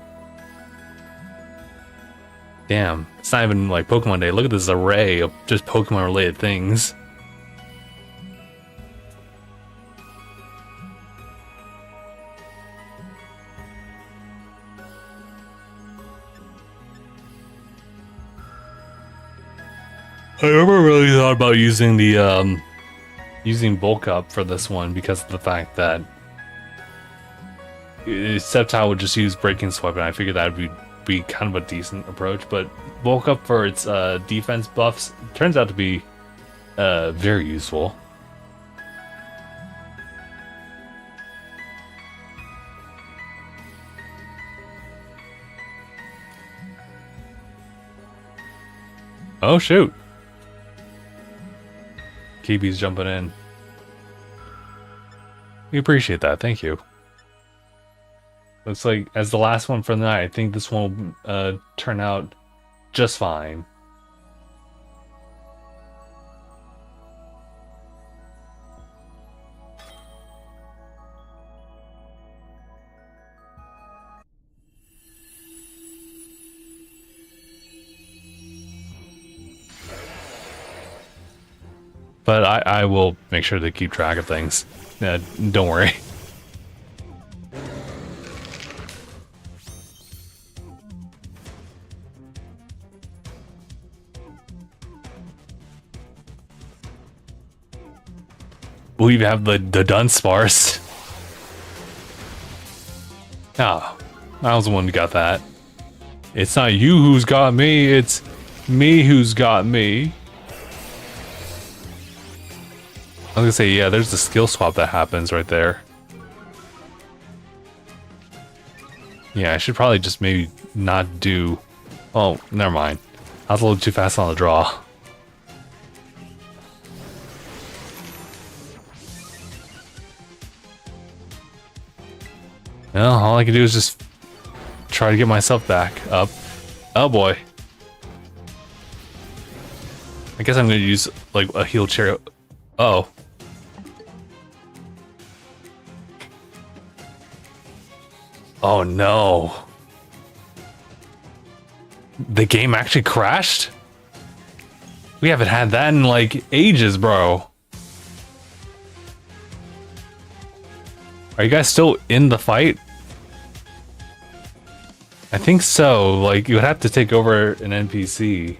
Damn, it's not even like Pokemon Day. Look at this array of just Pokemon related things. I never really thought about using the using bulk up for this one because of the fact that Sceptile would just use Breaking Swipe, and I figured that would be kind of a decent approach. But bulk up for its defense buffs turns out to be very useful. Oh shoot! Kibi's jumping in. We appreciate that, thank you. Looks like as the last one for the night, I think this one will turn out just fine. But I will make sure to keep track of things. Don't worry. We have the Dunsparce. Oh, I was the one who got that. It's not you who's got me, it's me who's got me. I was gonna say, yeah, there's the skill swap that happens right there. Yeah, I should probably just maybe not do... Oh, never mind. I was a little too fast on the draw. Well, all I can do is just try to get myself back up. Oh boy. I guess I'm gonna use like a heal chair. Oh. Oh no. The game actually crashed? We haven't had that in like ages, bro. Are you guys still in the fight? I think so. Like, you would have to take over an NPC.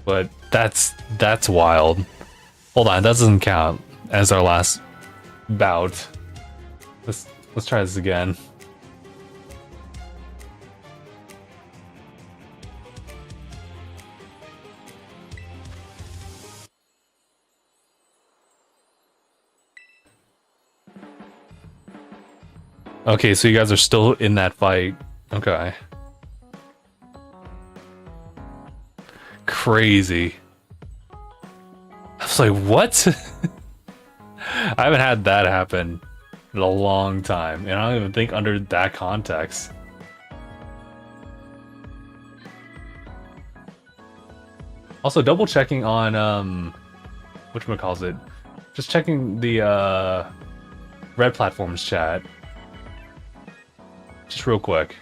But that's wild. Hold on, that doesn't count as our last bout. Let's try this again. Okay, so you guys are still in that fight. Okay. Crazy. I was like, what? I haven't had that happen in a long time, and I don't even think under that context. Also, double checking on whatchamacallit, just checking the Red Platforms chat. Just real quick.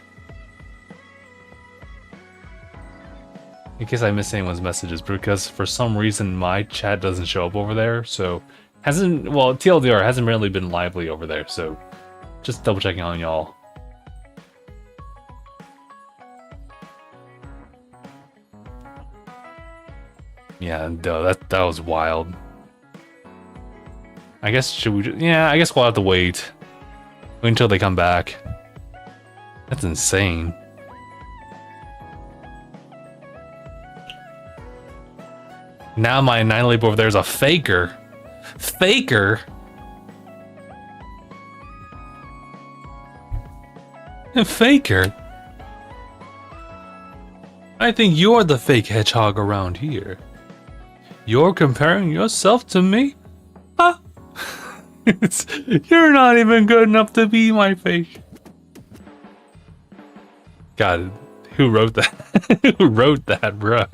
In case I miss anyone's messages, because for some reason my chat doesn't show up over there, so well, TLDR hasn't really been lively over there, so just double checking on y'all. Yeah, that was wild. I guess yeah, I guess we'll have to wait until they come back. That's insane. Now my Annihilate over there is a faker. Faker? A faker? I think you're the fake hedgehog around here. You're comparing yourself to me? Huh? You're not even good enough to be my fake. God, who wrote that? Who wrote that, bro?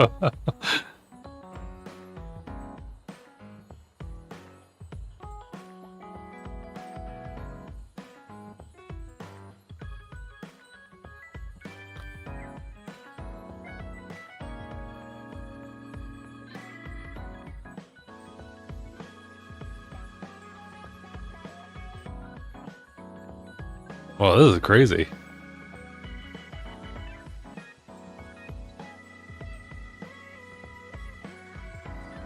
Well, this is crazy.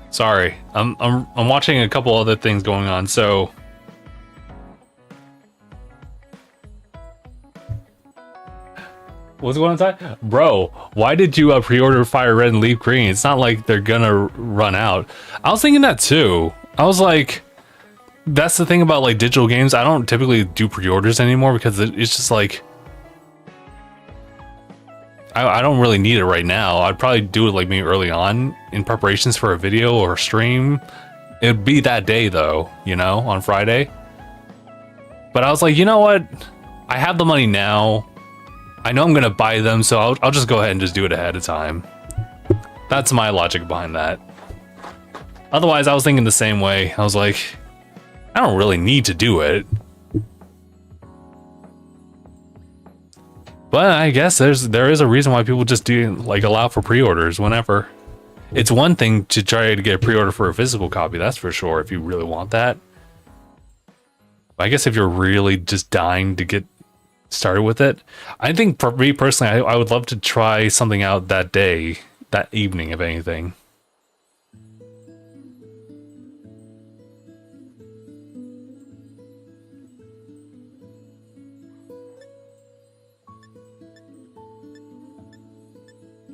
Sorry, I'm watching a couple other things going on, so what's going on inside? Bro, why did you pre-order Fire Red and Leaf Green? It's not like they're gonna run out. I was thinking that too. I was like, that's the thing about like digital games. I don't typically do pre-orders anymore because it's just like I don't really need it right now. I'd probably do it like maybe early on in preparations for a video or a stream. It'd be that day though, you know, on Friday. But I was like, you know what? I have the money now. I know I'm gonna buy them, so I'll just go ahead and just do it ahead of time. That's my logic behind that. Otherwise, I was thinking the same way. I was like, I don't really need to do it. But I guess there is a reason why people just do like allow for pre-orders whenever. It's one thing to try to get a pre-order for a physical copy, that's for sure, if you really want that. But I guess if you're really just dying to get started with it, I think for me personally, I would love to try something out that day, that evening, if anything.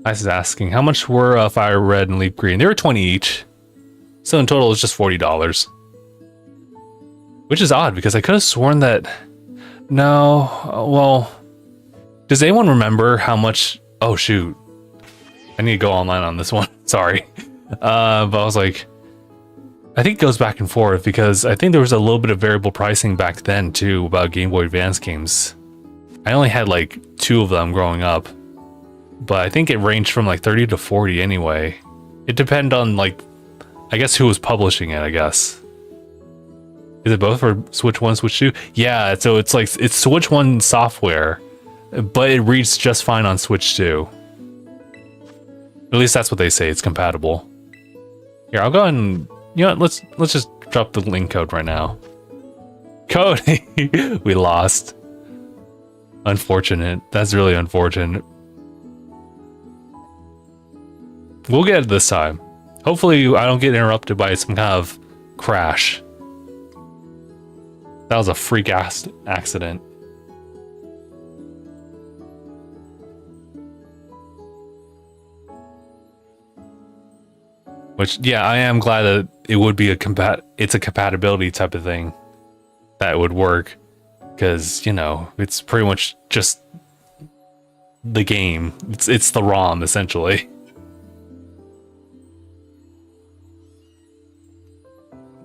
I was asking, how much were Fire Red and Leaf Green? They were 20 each. So in total, it's just $40. Which is odd, because I could have sworn that... No, well... Does anyone remember how much... Oh, shoot. I need to go online on this one. Sorry. But I was like... I think it goes back and forth, because I think there was a little bit of variable pricing back then, too, about Game Boy Advance games. I only had like 2 of them growing up, but I think it ranged from like 30 to 40 anyway. It depended on like, I guess who was publishing it, I guess. Is it both for Switch 1, Switch 2? Yeah, so it's like, it's Switch 1 software, but it reads just fine on Switch 2. At least that's what they say, it's compatible. Here, I'll go ahead and, you know what, let's just drop the link code right now. Code! We lost. Unfortunate. That's really unfortunate. We'll get it this time. Hopefully I don't get interrupted by some kind of crash. That was a freak ass accident. Which, yeah, I am glad that it would be it's a compatibility type of thing that would work, because, you know, it's pretty much just the game. It's the ROM essentially.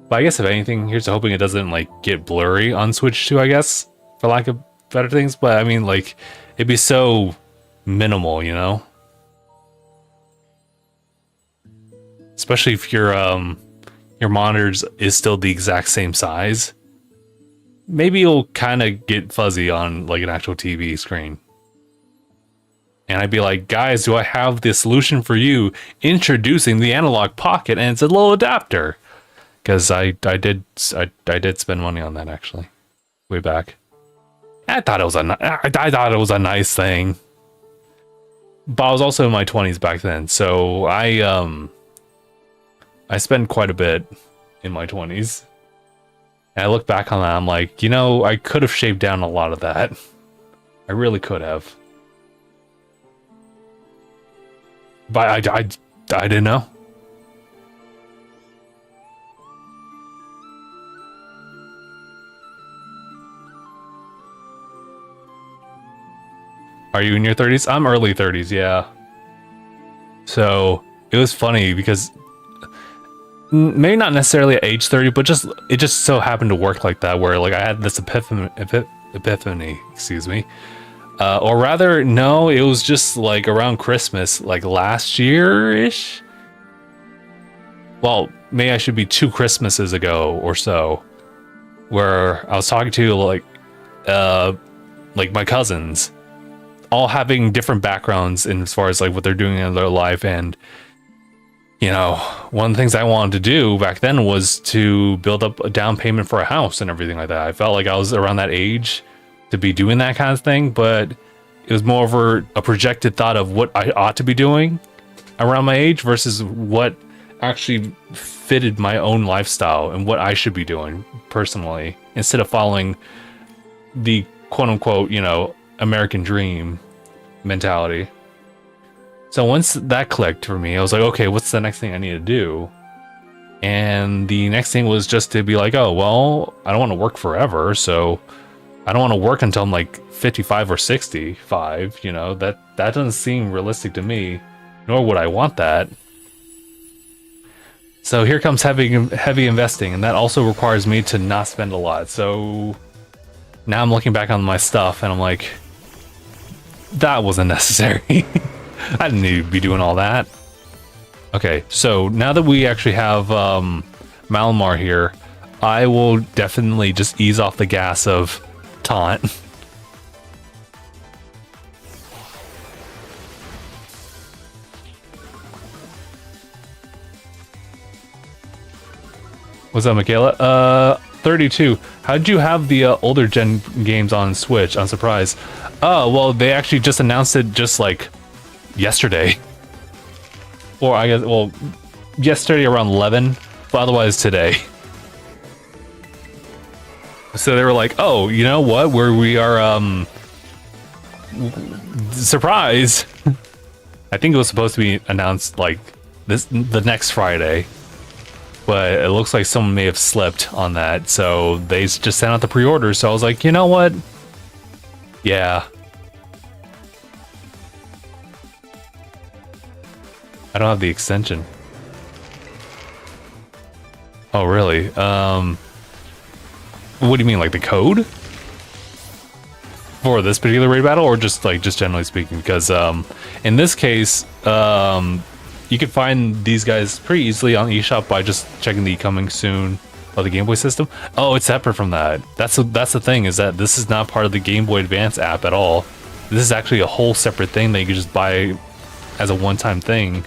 But I guess if anything, here's hoping it doesn't like get blurry on Switch 2, I guess, for lack of better things. But I mean, like, it'd be so minimal, you know? Especially if your monitors is still the exact same size. Maybe it'll kind of get fuzzy on like an actual TV screen. And I'd be like, guys, do I have the solution for you? Introducing the Analog Pocket, and it's a little adapter. Because I did spend money on that actually, way back. I thought it was a nice thing. But I was also in my 20s back then, so I spent quite a bit in my 20s. And I look back on that, I'm like, you know, I could have shaved down a lot of that. I really could have. But I didn't know. Are you in your 30s? I'm early 30s, yeah. So it was funny because maybe not necessarily at age 30, but it just so happened to work like that, where like I had this epiphany, excuse me. Or rather, no, it was just like around Christmas, like last year-ish. Well, maybe I should be 2 Christmases ago or so, where I was talking to like my cousins, all having different backgrounds in as far as like what they're doing in their life. And you know, one of the things I wanted to do back then was to build up a down payment for a house and everything like that. I felt like I was around that age to be doing that kind of thing, but it was more of a projected thought of what I ought to be doing around my age versus what actually fitted my own lifestyle and what I should be doing personally, instead of following the quote unquote, you know, American dream mentality. So once that clicked for me, I was like, okay, what's the next thing I need to do? And the next thing was just to be like, oh, well, I don't want to work forever, so I don't want to work until I'm like 55 or 65, you know, that doesn't seem realistic to me, nor would I want that. So here comes heavy investing, and that also requires me to not spend a lot. So now I'm looking back on my stuff and I'm like, that wasn't necessary. I didn't need to be doing all that. Okay, so now that we actually have Malamar here, I will definitely just ease off the gas of taunt. What's up, Michaela? 32. How did you have the older gen games on Switch? I'm surprised. Oh, well, they actually just announced it just like yesterday. Or I guess, well, yesterday around 11, but otherwise today. So they were like, oh, you know what? We are, surprise. I think it was supposed to be announced like the next Friday. But it looks like someone may have slipped on that, so they just sent out the pre-order. So I was like, you know what? Yeah. I don't have the extension. Oh, really? What do you mean, like the code? for this particular raid battle, or just generally speaking? Because in this case, you can find these guys pretty easily on eShop by just checking the coming soon of the Game Boy system. Oh, it's separate from that. That's the thing, is that this is not part of the Game Boy Advance app at all. This is actually a whole separate thing that you can just buy as a one-time thing,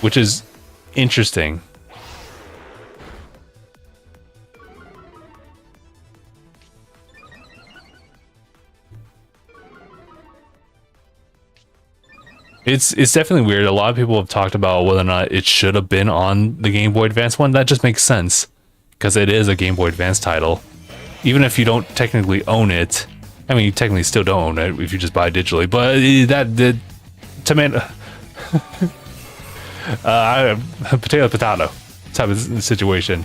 which is interesting. It's definitely weird. A lot of people have talked about whether or not it should have been on the Game Boy Advance one. That just makes sense, because it is a Game Boy Advance title. Even if you don't technically own it, I mean, you technically still don't own it if you just buy it digitally, but the tomato, potato type of situation.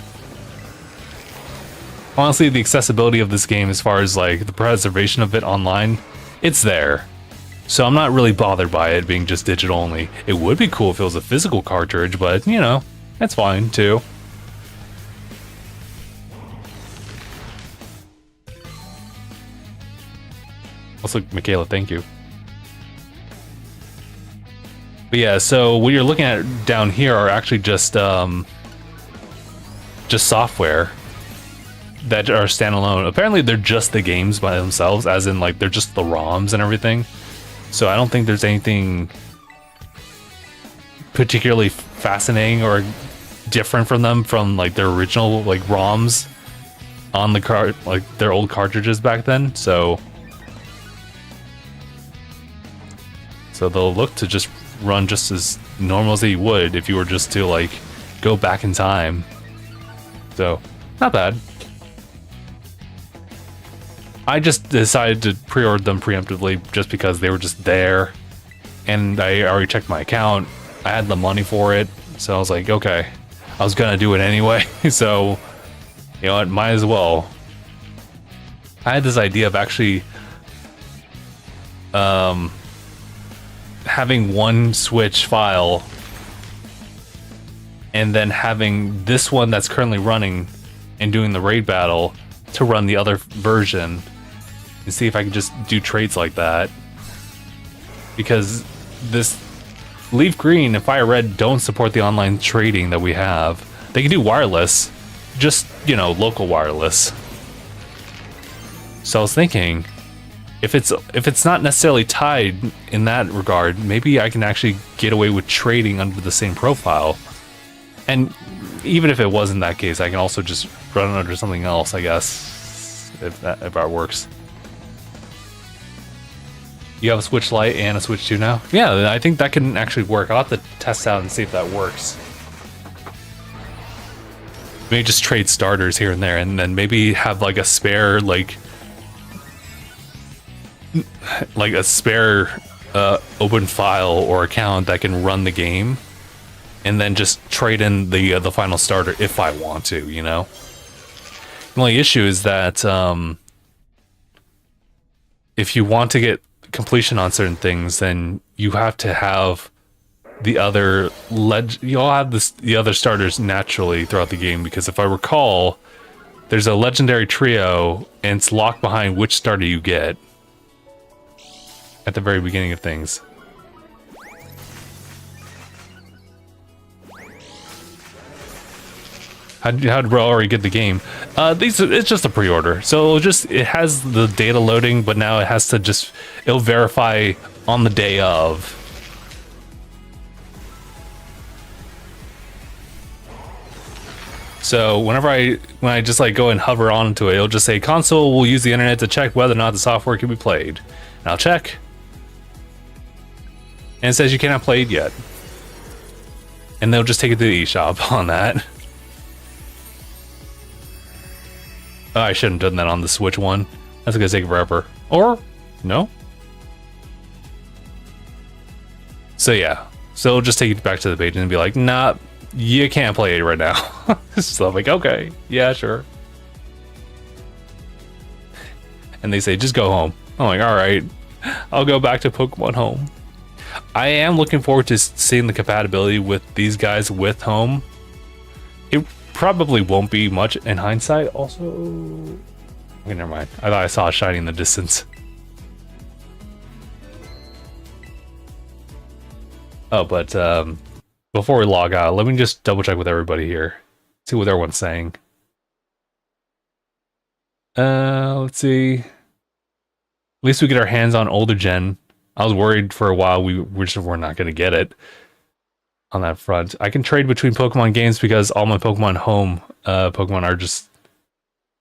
Honestly, the accessibility of this game, as far as like the preservation of it online, it's there. So I'm not really bothered by it being just digital only. It would be cool if it was a physical cartridge, but you know, that's fine too. Also, Michaela, thank you. But yeah, so what you're looking at down here are actually just software that are standalone. Apparently they're just the games by themselves, as in like they're just the ROMs and everything. So I don't think there's anything particularly fascinating or different from them from like their original like ROMs on the card, like their old cartridges back then. So they'll look to just run just as normal as you would if you were just to like go back in time. So not bad. I just decided to pre-order them preemptively just because they were just there, and I already checked my account. I had the money for it, so I was like, okay, I was gonna do it anyway, so you know what, might as well. I had this idea of actually having one Switch file and then having this one that's currently running and doing the raid battle to run the other version, and see if I can just do trades like that. Because this Leaf Green and Fire Red don't support the online trading that we have. They can do wireless, just, you know, local wireless. So I was thinking, if it's not necessarily tied in that regard, maybe I can actually get away with trading under the same profile. And even if it wasn't that case, I can also just run it under something else, I guess, if that works. You have a Switch Lite and a Switch 2 now? Yeah, I think that can actually work. I'll have to test out and see if that works. Maybe just trade starters here and there, and then maybe have like a spare, like a spare open file or account that can run the game, and then just trade in the final starter if I want to, you know? The only issue is that if you want to get completion on certain things, then you have to have the other you'll have the other starters naturally throughout the game, because if I recall, there's a legendary trio and it's locked behind which starter you get at the very beginning of things. How did bro already get the game? It's just a pre-order, so it has the data loading, but now it has to it'll verify on the day of. So when I just like go and hover onto it, it'll just say console will use the internet to check whether or not the software can be played. And I'll check, and it says you cannot play it yet, and they'll just take it to the eShop on that. Oh, I shouldn't have done that on the Switch one. That's gonna take forever. Or, no? So yeah. So it'll just take you back to the page and be like, nah, you can't play it right now. So I'm like, okay, yeah, sure. And they say, just go home. I'm like, alright, I'll go back to Pokemon Home. I am looking forward to seeing the compatibility with these guys with Home. It probably won't be much in hindsight. Also, Okay, never mind. I thought I saw a shiny in the distance. Oh, but before we log out, let me just double check with everybody here. See what everyone's saying. Let's see. At least we get our hands on older gen. I was worried for a while we were not going to get it on that front. I can trade between Pokemon games because all my Pokemon home Pokemon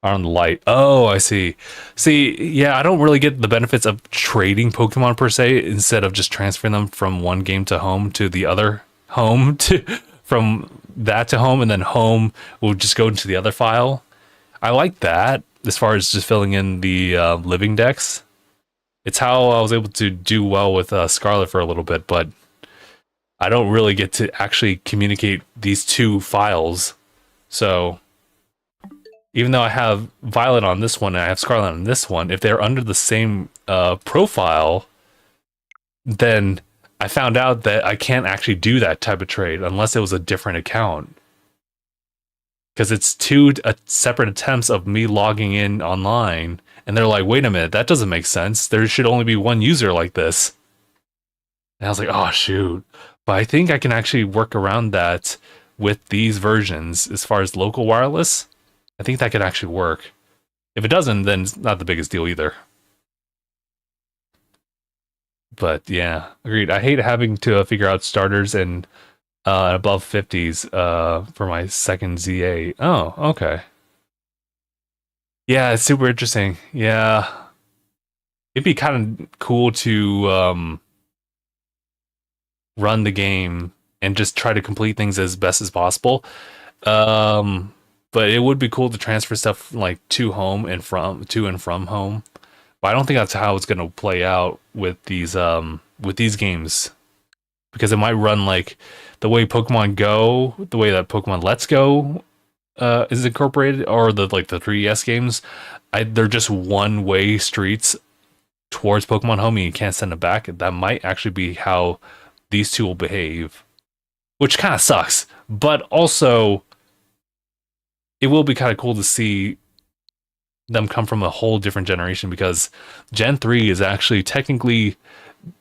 are on the light. Oh, I see. See, yeah, I don't really get the benefits of trading Pokemon per se instead of just transferring them from one game to home to the other home to from that to home, and then home will just go into the other file. I like that as far as just filling in the living decks. It's how I was able to do well with Scarlet for a little bit, but I don't really get to actually communicate these two files. So even though I have Violet on this one and I have Scarlet on this one, if they're under the same profile, then I found out that I can't actually do that type of trade unless it was a different account. Because it's two separate attempts of me logging in online, and they're like, wait a minute, that doesn't make sense. There should only be one user like this. And I was like, oh, shoot. But I think I can actually work around that with these versions as far as local wireless. I think that could actually work. If it doesn't, then it's not the biggest deal either. But yeah, agreed. I hate having to figure out starters and above 50s for my second ZA. Oh, okay. Yeah, it's super interesting. Yeah. It'd be kind of cool to run the game and just try to complete things as best as possible. But it would be cool to transfer stuff like to home and from home. But I don't think that's how it's going to play out with these games, because it might run like the way Pokemon Go, the way that Pokemon Let's Go is incorporated, or the 3DS games. They're just one-way streets towards Pokemon Home, and you can't send them back. That might actually be how these two will behave, which kind of sucks. But also, it will be kind of cool to see them come from a whole different generation, because Gen 3 is actually technically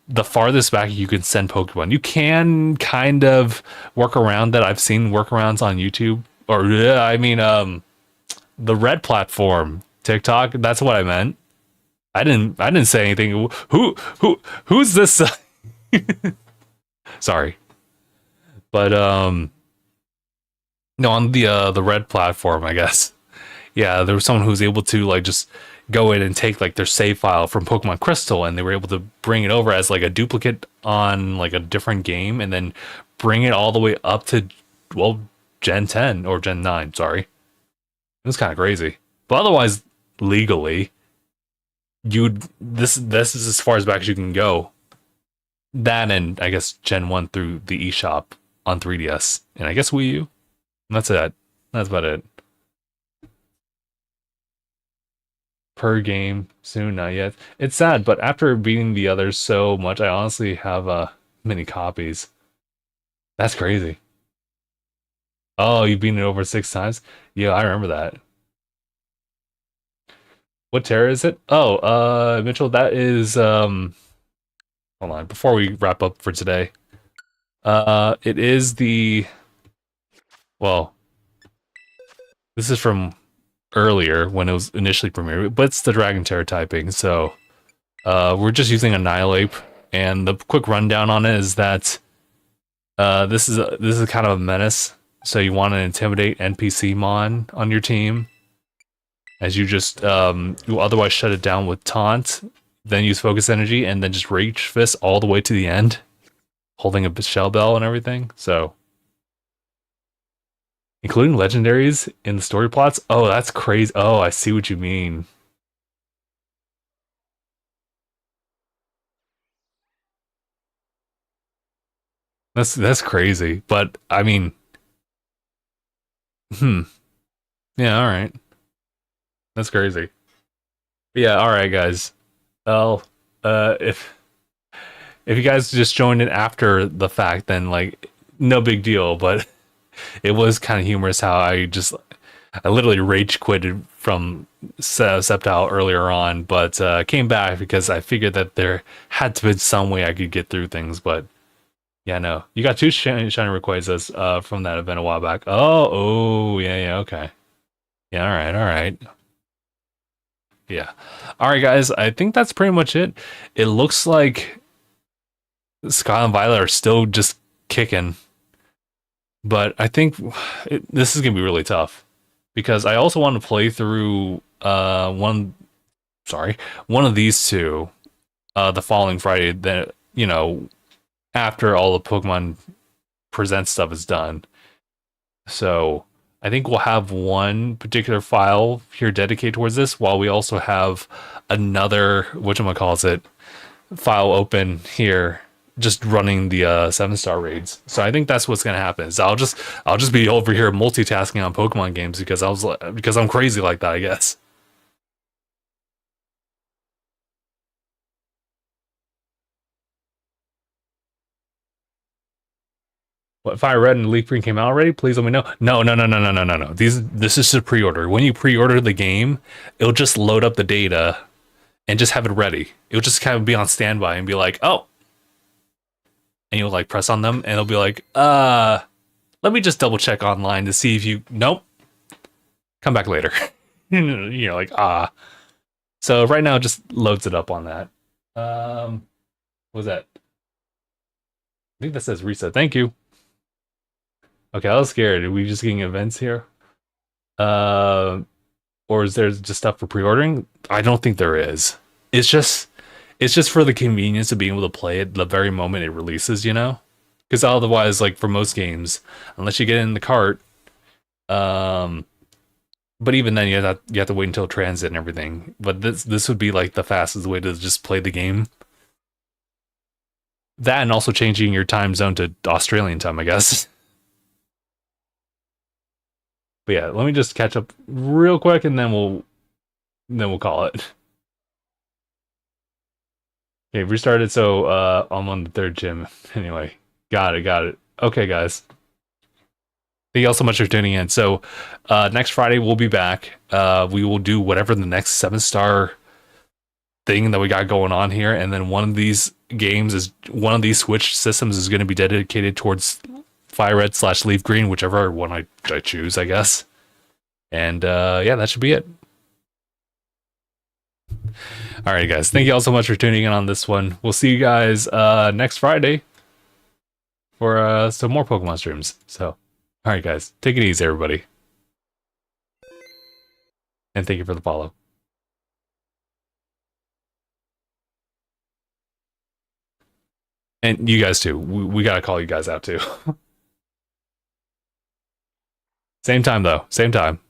the farthest back you can send Pokemon. You can kind of work around that. I've seen workarounds on YouTube, or the Red platform, TikTok. That's what I meant. I didn't say anything. Who's this? Sorry, but no, on the Red platform, I guess. Yeah, there was someone who was able to just go in and take their save file from Pokemon Crystal, and they were able to bring it over as a duplicate on a different game, and then bring it all the way up to Gen 10 or Gen 9. Sorry, it was kind of crazy. But otherwise, legally, this is as far as back as you can go. That, and I guess Gen 1 through the eShop on 3DS, and I guess Wii U. And that's it. That's about it. Per game soon, not yet. It's sad, but after beating the others so much, I honestly have many copies. That's crazy. Oh, you've beaten it over 6 times? Yeah, I remember that. What Tera is it? Oh, Mitchell, that is hold on, before we wrap up for today. It is this is from earlier when it was initially premiered, but it's the Dragon Tera typing, so we're just using Annihilate, and the quick rundown on it is that this is kind of a menace, so you want to intimidate NPC Mon on your team, as you just you otherwise shut it down with Taunt, then use Focus Energy, and then just Rage Fist all the way to the end, holding a Shell Bell and everything, so... Including legendaries in the story plots? Oh, that's crazy. Oh, I see what you mean. That's crazy. But I mean, yeah, all right. That's crazy. But yeah, all right, guys. Well, if you guys just joined in after the fact, then no big deal. But it was kind of humorous how I literally rage quitted from Sceptile earlier on, but came back because I figured that there had to be some way I could get through things. But yeah, no, you got two shiny Rayquazas from that event a while back. Oh, yeah, okay. Yeah, all right. Yeah. All right, guys, I think that's pretty much it. It looks like Scarlet and Violet are still just kicking, but I think this is gonna be really tough because I also want to play through one of these two the following Friday. That after all the Pokemon Present stuff is done. So I think we'll have one particular file here dedicated towards this, while we also have another whatchamacallit file open here just running the 7-star raids. So I think that's what's gonna happen. Is I'll just be over here multitasking on Pokemon games because I'm crazy like that, I guess. What, Fire Red and Leaf Green came out already? Please let me know. No. This is a pre-order. When you pre-order the game, it'll just load up the data and just have it ready. It'll just kind of be on standby and be like, oh, and you'll like press on them and it'll be like, let me just double check online to see if you nope. Come back later. You're like, ah. So right now it just loads it up on that. What was that? I think that says reset. Thank you. Okay, I was scared. Are we just getting events here? Uh, or is there just stuff for pre-ordering? I don't think there is. It's just for the convenience of being able to play it the very moment it releases, Because otherwise, like for most games, unless you get it in the cart, but even then you have to wait until transit and everything. But this would be like the fastest way to just play the game. That and also changing your time zone to Australian time, I guess. But yeah, let me just catch up real quick and then we'll call it. Okay, restarted. So I'm on the third gym. Anyway, got it. Okay, guys. Thank you all so much for tuning in. So next Friday we'll be back. We will do whatever the next 7-star thing that we got going on here, and then one of these Switch systems is going to be dedicated towards Fire Red / Leaf Green, whichever one I choose, I guess. And yeah, that should be it. All right, guys. Thank you all so much for tuning in on this one. We'll see you guys next Friday for some more Pokemon streams. So, all right, guys. Take it easy, everybody. And thank you for the follow. And you guys too. We got to call you guys out too. Same time, though. Same time.